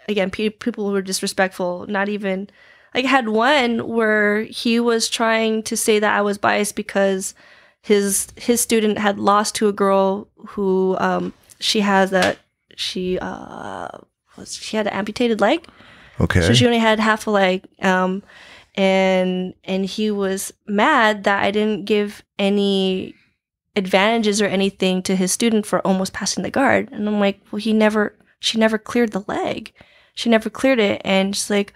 Speaker 3: again people who are disrespectful. Not even I had one where he was trying to say that I was biased because his student had lost to a girl who she had an amputated leg.
Speaker 1: Okay.
Speaker 3: So she only had half a leg. and he was mad that I didn't give any advantages or anything to his student for almost passing the guard. And I'm like, well, she never cleared the leg. She never cleared it. And she's like,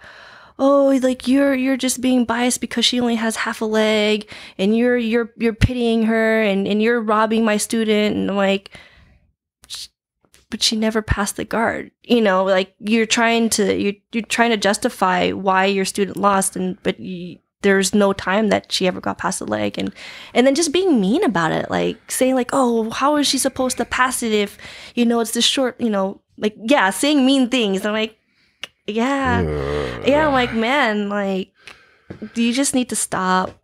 Speaker 3: oh, like you're just being biased because she only has half a leg, and you're pitying her, and you're robbing my student. And I'm like, but she never passed the guard. You know, like you're trying to justify why your student lost, but there's no time that she ever got past the leg, and then just being mean about it, like saying like, oh, how is she supposed to pass it if, you know, it's this short, you know, like, yeah, saying mean things. I'm like, yeah, I'm like, man, like, you just need to stop,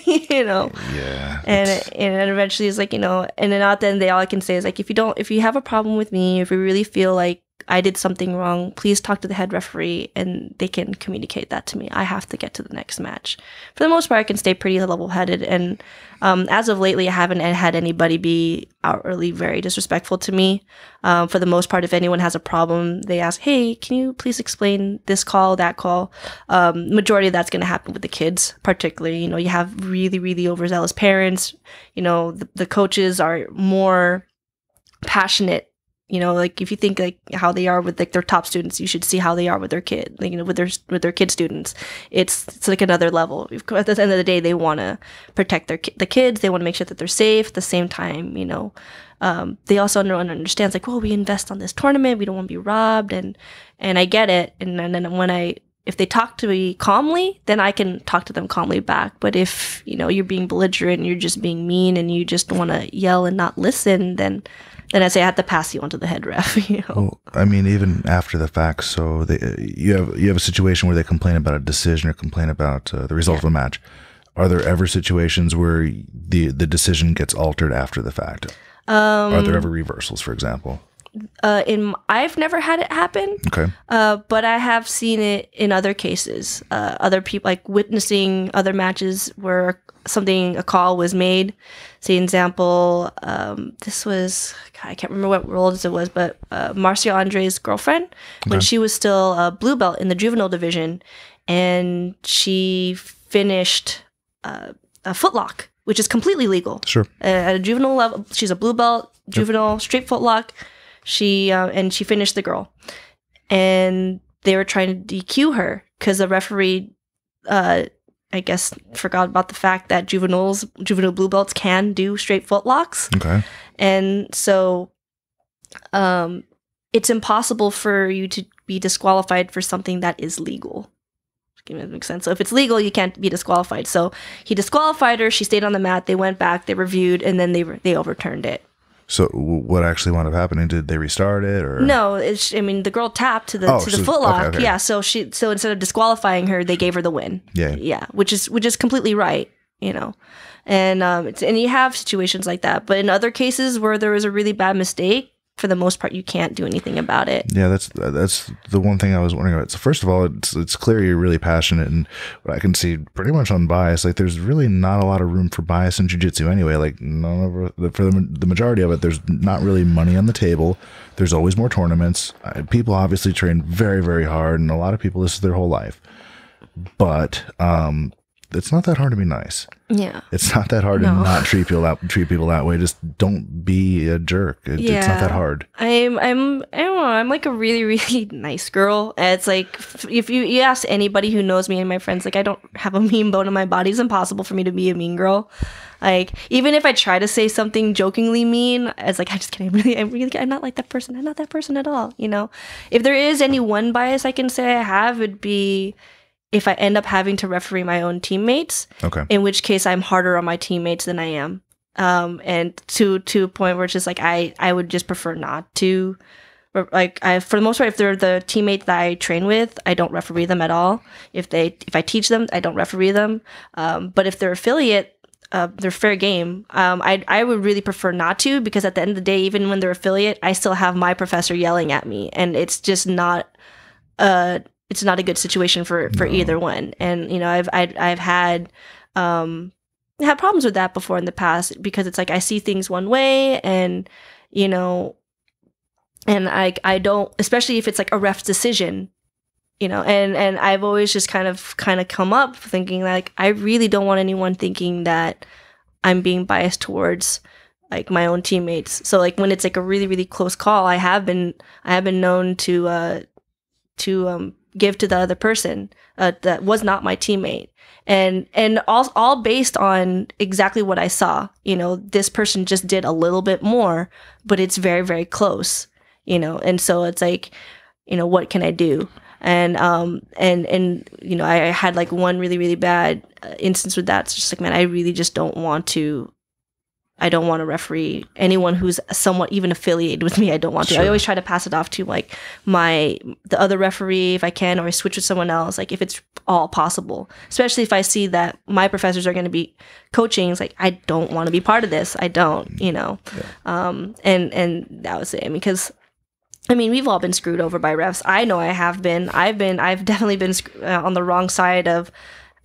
Speaker 3: you know.
Speaker 1: Yeah.
Speaker 3: And eventually it's like, you know, and then at the end, all I can say is like, if you have a problem with me, if you really feel like I did something wrong, please talk to the head referee and they can communicate that to me. I have to get to the next match. For the most part, I can stay pretty level-headed. And as of lately, I haven't had anybody be outwardly very disrespectful to me. For the most part, if anyone has a problem, they ask, hey, can you please explain this call, that call? Majority of that's going to happen with the kids, particularly. You know, you have really, really overzealous parents. You know, the coaches are more passionate. You know, like if you think like how they are with like their top students, you should see how they are with their kid, like, you know, with their kid students. It's like another level. At the end of the day, they want to protect the kids. They want to make sure that they're safe. At the same time, you know, they also understands like, well, we invest on this tournament. We don't want to be robbed, and I get it. And then if they talk to me calmly, then I can talk to them calmly back. But if, you know, you're being belligerent and you're just being mean and you just want to yell and not listen, then I say I have to pass you on to the head ref. You know? Well,
Speaker 1: I mean, even after the fact, so you have a situation where they complain about a decision or complain about the result of a match. Are there ever situations where the decision gets altered after the fact? Are there ever reversals, for example?
Speaker 3: I've never had it happen.
Speaker 1: Okay.
Speaker 3: But I have seen it in other cases. Other people, like witnessing other matches where a call was made. Say, example, this was, I can't remember what roles it was, but Marcia Andre's girlfriend, when she was still a blue belt in the juvenile division, and she finished a footlock, which is completely legal.
Speaker 1: Sure.
Speaker 3: At a juvenile level, she's a blue belt, juvenile, straight footlock. She finished the girl, and they were trying to DQ her because the referee, I guess, forgot about the fact that juvenile blue belts can do straight footlocks.
Speaker 1: Okay.
Speaker 3: And so, it's impossible for you to be disqualified for something that is legal. That makes sense. So if it's legal, you can't be disqualified. So he disqualified her. She stayed on the mat. They went back. They reviewed, and then they overturned it.
Speaker 1: So what actually wound up happening? Did they restart it, or
Speaker 3: no? The girl tapped to the footlock.
Speaker 1: Okay.
Speaker 3: Yeah. So instead of disqualifying her, they gave her the win.
Speaker 1: Yeah.
Speaker 3: Yeah. Which is completely right. You know, and you have situations like that, but in other cases where there was a really bad mistake, for the most part, you can't do anything about it.
Speaker 1: Yeah, that's the one thing I was wondering about. So first of all, it's clear you're really passionate, and what I can see pretty much unbiased. Like, there's really not a lot of room for bias in jiu-jitsu anyway. Like, for the majority of it, there's not really money on the table. There's always more tournaments. People obviously train very, very hard, and a lot of people, this is their whole life. But it's not that hard to be nice.
Speaker 3: Yeah.
Speaker 1: It's not that hard to not treat people that way. Just don't be a jerk. It's not that hard. I don't know.
Speaker 3: I'm like a really, really nice girl. It's like, if you ask anybody who knows me and my friends, like, I don't have a mean bone in my body. It's impossible for me to be a mean girl. Like, even if I try to say something jokingly mean, it's like, I'm just kidding. I'm not like that person. I'm not that person at all. You know, if there is any one bias I can say I have, it'd be if I end up having to referee my own teammates.
Speaker 1: Okay.
Speaker 3: In which case I'm harder on my teammates than I am. And to a point where it's just like, I would just prefer not to. Like, for the most part, if they're the teammate that I train with, I don't referee them at all. If I teach them, I don't referee them. But if they're affiliate, they're fair game. I would really prefer not to, because at the end of the day, even when they're affiliate, I still have my professor yelling at me, and it's just not it's not a good situation for either one. And, you know, I've had problems with that before in the past, because it's like, I see things one way, and, you know, and I don't, especially if it's like a ref's decision, you know, and I've always just kind of come up thinking like, I really don't want anyone thinking that I'm being biased towards like my own teammates. So like when it's like a really, really close call, I have been known to give to the other person that was not my teammate, and all based on exactly what I saw. You know, this person just did a little bit more, but it's very, very close. You know, and so it's like, you know, what can I do? And you know, I had like one really, really bad instance with that. It's just like, man, I really just don't want to. I don't want to referee anyone who's somewhat even affiliated with me. I don't want to. I always try to pass it off to like the other referee if I can, or I switch with someone else, like if it's all possible. Especially if I see that my professors are going to be coaching. It's like, I don't want to be part of this. I don't, you know. Yeah. And that was it. Because I mean, we've all been screwed over by refs. I know I have been. I've definitely been on the wrong side of,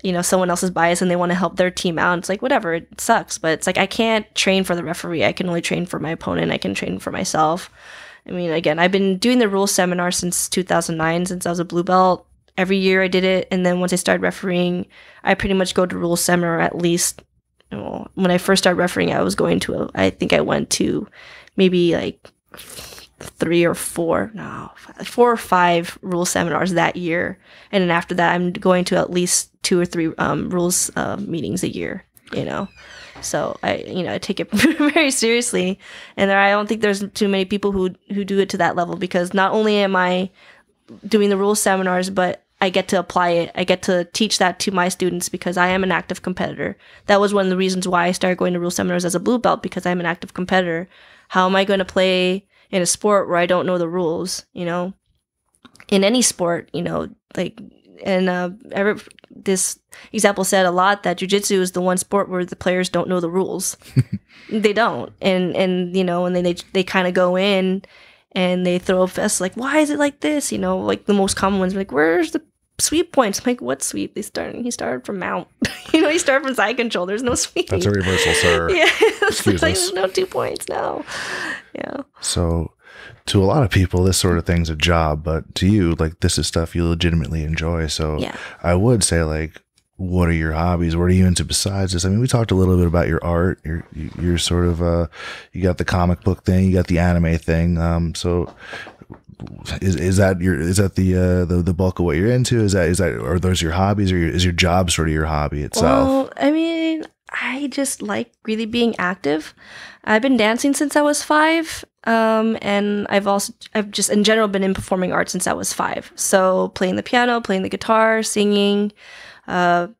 Speaker 3: you know, someone else's bias and they want to help their team out. It's like, whatever, it sucks. But it's like, I can't train for the referee. I can only train for my opponent. I can train for myself. I mean, again, I've been doing the rules seminar since 2009, since I was a blue belt. Every year I did it. And then once I started refereeing, I pretty much go to rules seminar at least, you know, when I first started refereeing, I think I went to maybe like 4 or 5 rule seminars that year, and then after that I'm going to at least 2 or 3 rules meetings a year, you know. So I take it very seriously, and I don't think there's too many people who do it to that level, because not only am I doing the rules seminars, but I get to apply it. I get to teach that to my students because I am an active competitor. That was one of the reasons why I started going to rule seminars as a blue belt, because I'm an active competitor. How am I going to play in a sport where I don't know the rules, you know? In any sport, you know, like, and this example said a lot that jiu-jitsu is the one sport where the players don't know the rules. They don't. And you know, and then they kind of go in and they throw a fest like, why is it like this? You know, like the most common ones, like, where's the sweep points? I'm like, what sweep? He started from mount. You know, he started from side control. There's no sweep.
Speaker 1: That's a reversal, sir.
Speaker 3: Yeah.
Speaker 1: Excuse
Speaker 3: like,
Speaker 1: us.
Speaker 3: there's no 2 points now. Yeah.
Speaker 1: So to a lot of people, this sort of thing's a job, but to you, like, this is stuff you legitimately enjoy. So yeah. I would say, like, what are your hobbies? What are you into besides this? I mean, we talked a little bit about your art. You're sort of, you got the comic book thing, you got the anime thing. So is that the bulk of what you're into? Is that are those your hobbies, or is your job sort of your hobby itself?
Speaker 3: Well, I mean, I just like really being active. I've been dancing since I was 5. And I've just in general been in performing arts since I was 5. So playing the piano, playing the guitar, singing,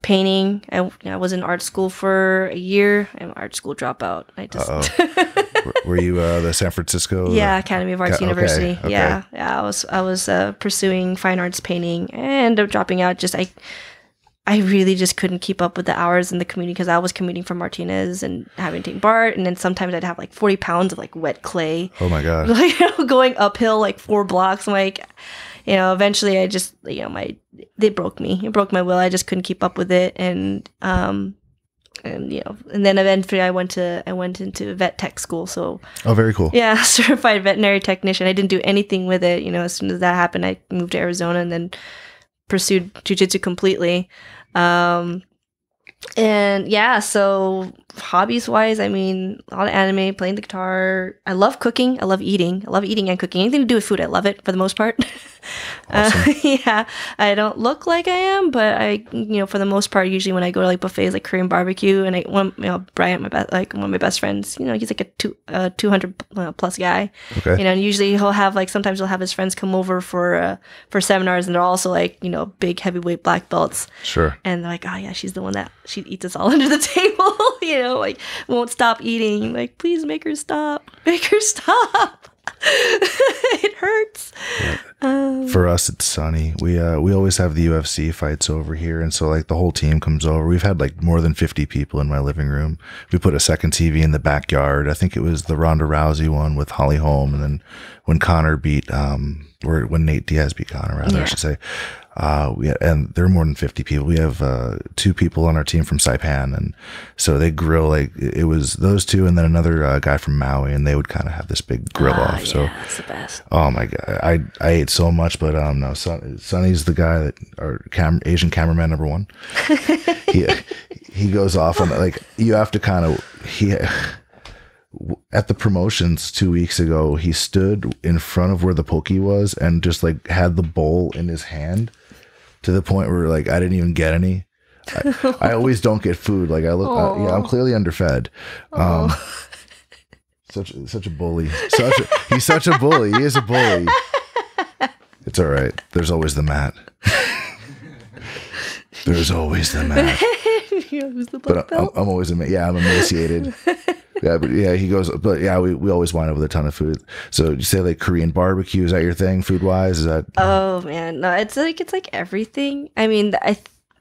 Speaker 3: painting. I was in art school for a year. I'm an art school dropout. I just
Speaker 1: Were you the San Francisco?
Speaker 3: Yeah, Academy of Arts University.
Speaker 1: Okay.
Speaker 3: Yeah. I was pursuing fine arts painting, and I ended up dropping out. I really just couldn't keep up with the hours in the community, because I was commuting from Martinez and having to take BART, and then sometimes I'd have like 40 pounds of like wet clay.
Speaker 1: Oh my God.
Speaker 3: Like, going uphill like 4 blocks. I'm like, you know, eventually I just, you know, they broke me. It broke my will. I just couldn't keep up with it. And you know, and then eventually I went into vet tech school. So
Speaker 1: very cool.
Speaker 3: Yeah, certified veterinary technician. I didn't do anything with it. You know, as soon as that happened, I moved to Arizona and then pursued jiu-jitsu completely. And yeah, so hobbies wise, I mean, a lot of anime, playing the guitar. I love cooking. I love eating. I love eating and cooking. Anything to do with food, I love it for the most part.
Speaker 1: Awesome.
Speaker 3: Yeah, I don't look like I am, but I, you know, for the most part, usually when I go to like buffets, like Korean barbecue, and Bryant, one of my best friends, you know, he's like a 200 plus guy. Okay. You know, and usually sometimes he'll have his friends come over for seminars, and they're also like, you know, big heavyweight black belts.
Speaker 1: Sure.
Speaker 3: And they're like, oh yeah, she's the one that she eats us all under the table. You know, like, won't stop eating. Like, please make her stop. Make her stop. It hurts.
Speaker 1: Yeah. For us, it's sunny. We always have the UFC fights over here, and so like the whole team comes over. We've had like more than 50 people in my living room. We put a second TV in the backyard. I think it was the Ronda Rousey one with Holly Holm, and then when Connor beat or when Nate Diaz began, or rather, I should say. And there are more than 50 people. We have 2 people on our team from Saipan, and so they grill like it was those 2, and then another guy from Maui, and they would kind of have this big grill off.
Speaker 3: Yeah,
Speaker 1: So
Speaker 3: that's the best.
Speaker 1: oh my god, I ate so much, but no, Sonny's the guy that our Asian cameraman number 1. he goes off on like you have to kind of at the promotions 2 weeks ago, he stood in front of where the poke was and just like had the bowl in his hand to the point where like I didn't even get any. I always don't get food. Like I look, I'm clearly underfed. Such a bully. He's such a bully. He is a bully. It's all right. There's always the mat. There's always the mat.
Speaker 3: Who's the black belt?
Speaker 1: I'm always I'm emaciated. Yeah, but yeah, he goes. But yeah, we always wind up with a ton of food. So you say like Korean barbecue, is that your thing, food wise? Is that?
Speaker 3: Oh man, no, it's like everything. I mean,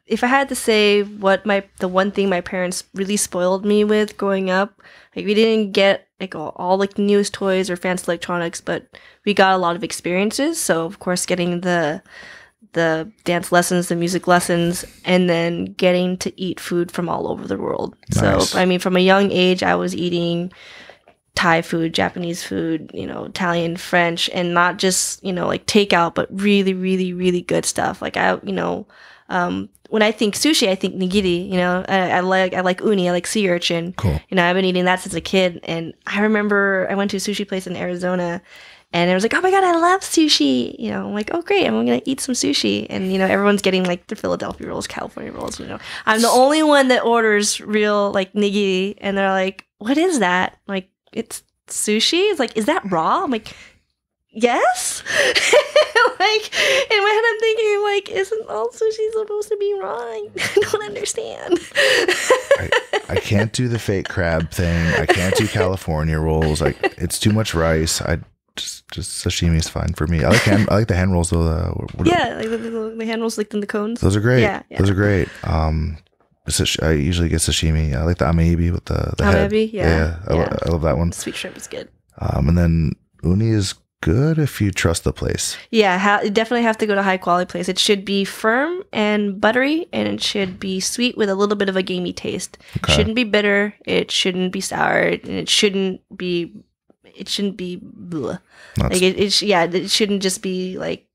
Speaker 3: if I had to say the one thing my parents really spoiled me with growing up, like we didn't get like all like the newest toys or fancy electronics, but we got a lot of experiences. So of course, getting the dance lessons, the music lessons, and then getting to eat food from all over the world. Nice. So, I mean, from a young age, I was eating Thai food, Japanese food, Italian, French, and not just, like takeout, but really, really, really good stuff. Like when I think sushi, I think nigiri, I like uni, I like sea urchin.
Speaker 1: Cool.
Speaker 3: I've been eating that since a kid. And I remember I went to a sushi place in Arizona, and I was like, oh my God, I love sushi. I'm like, oh great, I'm going to eat some sushi. And, everyone's getting like the Philadelphia rolls, California rolls, I'm the only one that orders real like nigiri. And they're like, what is that? I'm like, it's sushi? It's like, is that raw? I'm like, yes. Like, in my head I'm thinking like, isn't all sushi supposed to be raw? I don't understand.
Speaker 1: I can't do the fake crab thing. I can't do California rolls. Like, it's too much rice. Just sashimi is fine for me. I like the hand rolls though.
Speaker 3: Like the hand rolls, like in the cones.
Speaker 1: Those are great.
Speaker 3: Yeah.
Speaker 1: Those are great. I usually get sashimi. I like the ameibi with the head.
Speaker 3: Yeah.
Speaker 1: I love that one.
Speaker 3: Sweet shrimp is good.
Speaker 1: And then uni is good if you trust the place.
Speaker 3: Yeah, definitely have to go to a high quality place. It should be firm and buttery, and it should be sweet with a little bit of a gamey taste. Okay. It shouldn't be bitter. It shouldn't be sour, and it shouldn't be blah. Like it shouldn't just be like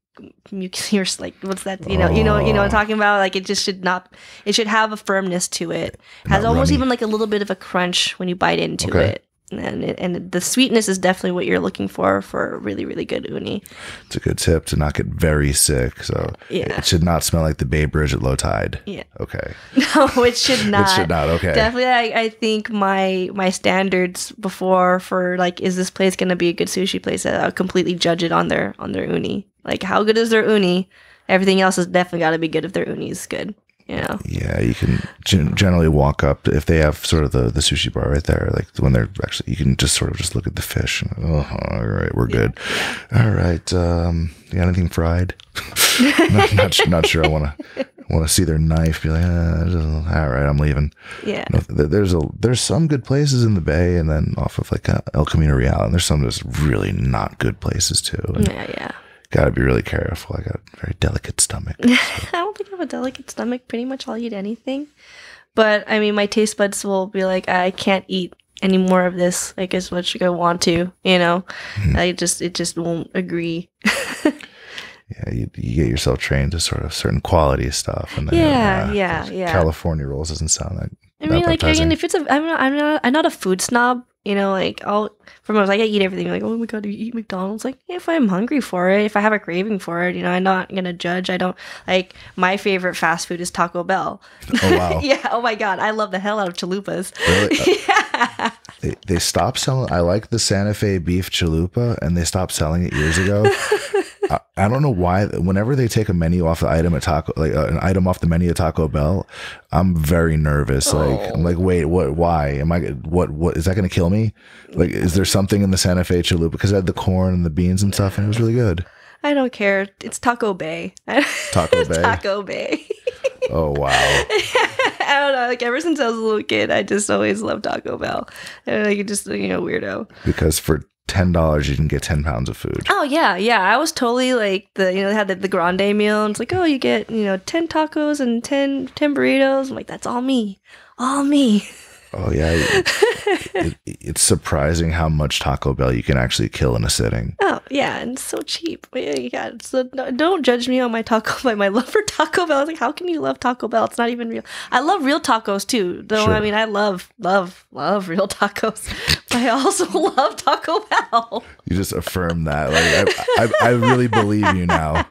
Speaker 3: mucus, like what's that? You know what I'm talking about? Like it just should not. It should have a firmness to it. Has almost even like a little bit of a crunch when you bite into it. And the sweetness is definitely what you're looking for a really, really good uni.
Speaker 1: It's a good tip to not get very sick. So it should not smell like the Bay Bridge at low tide.
Speaker 3: Yeah.
Speaker 1: Okay.
Speaker 3: No, it should not.
Speaker 1: It should not. Okay.
Speaker 3: Definitely, I think my standards before for like, is this place going to be a good sushi place? I'll completely judge it on their uni. Like, how good is their uni? Everything else has definitely got to be good if their uni is good.
Speaker 1: Yeah, you can generally walk up if they have sort of the sushi bar right there. Like when they're actually, you can just sort of just look at the fish. And, all right, we're good. All right, you got anything fried? not sure. I want to see their knife. Be like, all right, I'm leaving.
Speaker 3: Yeah.
Speaker 1: There's some good places in the Bay, and then off of like El Camino Real, and there's some just really not good places too. And,
Speaker 3: yeah.
Speaker 1: Got to be really careful. I got a very delicate stomach. So.
Speaker 3: I don't think I have a delicate stomach. Pretty much I'll eat anything. But, I mean, my taste buds will be like, I can't eat any more of this, like, as much as I want to, Mm-hmm. It just won't agree.
Speaker 1: Yeah, you get yourself trained to sort of certain quality stuff. And then,
Speaker 3: yeah.
Speaker 1: California rolls doesn't sound that
Speaker 3: I mean, like, again, if it's I'm not a food snob. Like I eat everything. Like, oh my God, do you eat McDonald's? Like, if I'm hungry for it, if I have a craving for it, I'm not gonna judge. I don't like my favorite fast food is Taco Bell.
Speaker 1: Oh wow.
Speaker 3: Yeah. Oh my God, I love the hell out of chalupas.
Speaker 1: Really?
Speaker 3: Yeah.
Speaker 1: They stopped selling. I like the Santa Fe beef chalupa, and they stopped selling it years ago. I don't know why. Whenever they take a menu off the item at an item off the menu at Taco Bell, I'm very nervous. Like I'm like, wait, what? Why am I? What is that going to kill me? Like, is there something in the Santa Fe chalupa? Because it had the corn and the beans and stuff, and it was really good.
Speaker 3: I don't care. It's Taco Bay.
Speaker 1: Taco Bay.
Speaker 3: Taco Bay.
Speaker 1: Oh wow.
Speaker 3: I don't know. Like ever since I was a little kid, I just always loved Taco Bell. And like just weirdo.
Speaker 1: Because for $10, you can get 10 pounds of food.
Speaker 3: Oh yeah, yeah. I was totally like they had the grande meal, and it's like, oh, you get 10 tacos and 10 burritos. I'm like, that's all me, all me.
Speaker 1: Oh yeah, it's surprising how much Taco Bell you can actually kill in a sitting.
Speaker 3: Oh yeah, and it's so cheap. Yeah, so don't judge me on my my love for Taco Bell. I was like, how can you love Taco Bell? It's not even real. I love real tacos too, though.
Speaker 1: Sure.
Speaker 3: I mean, I love real tacos, but I also love Taco Bell.
Speaker 1: You just affirm that. Like I really believe you now.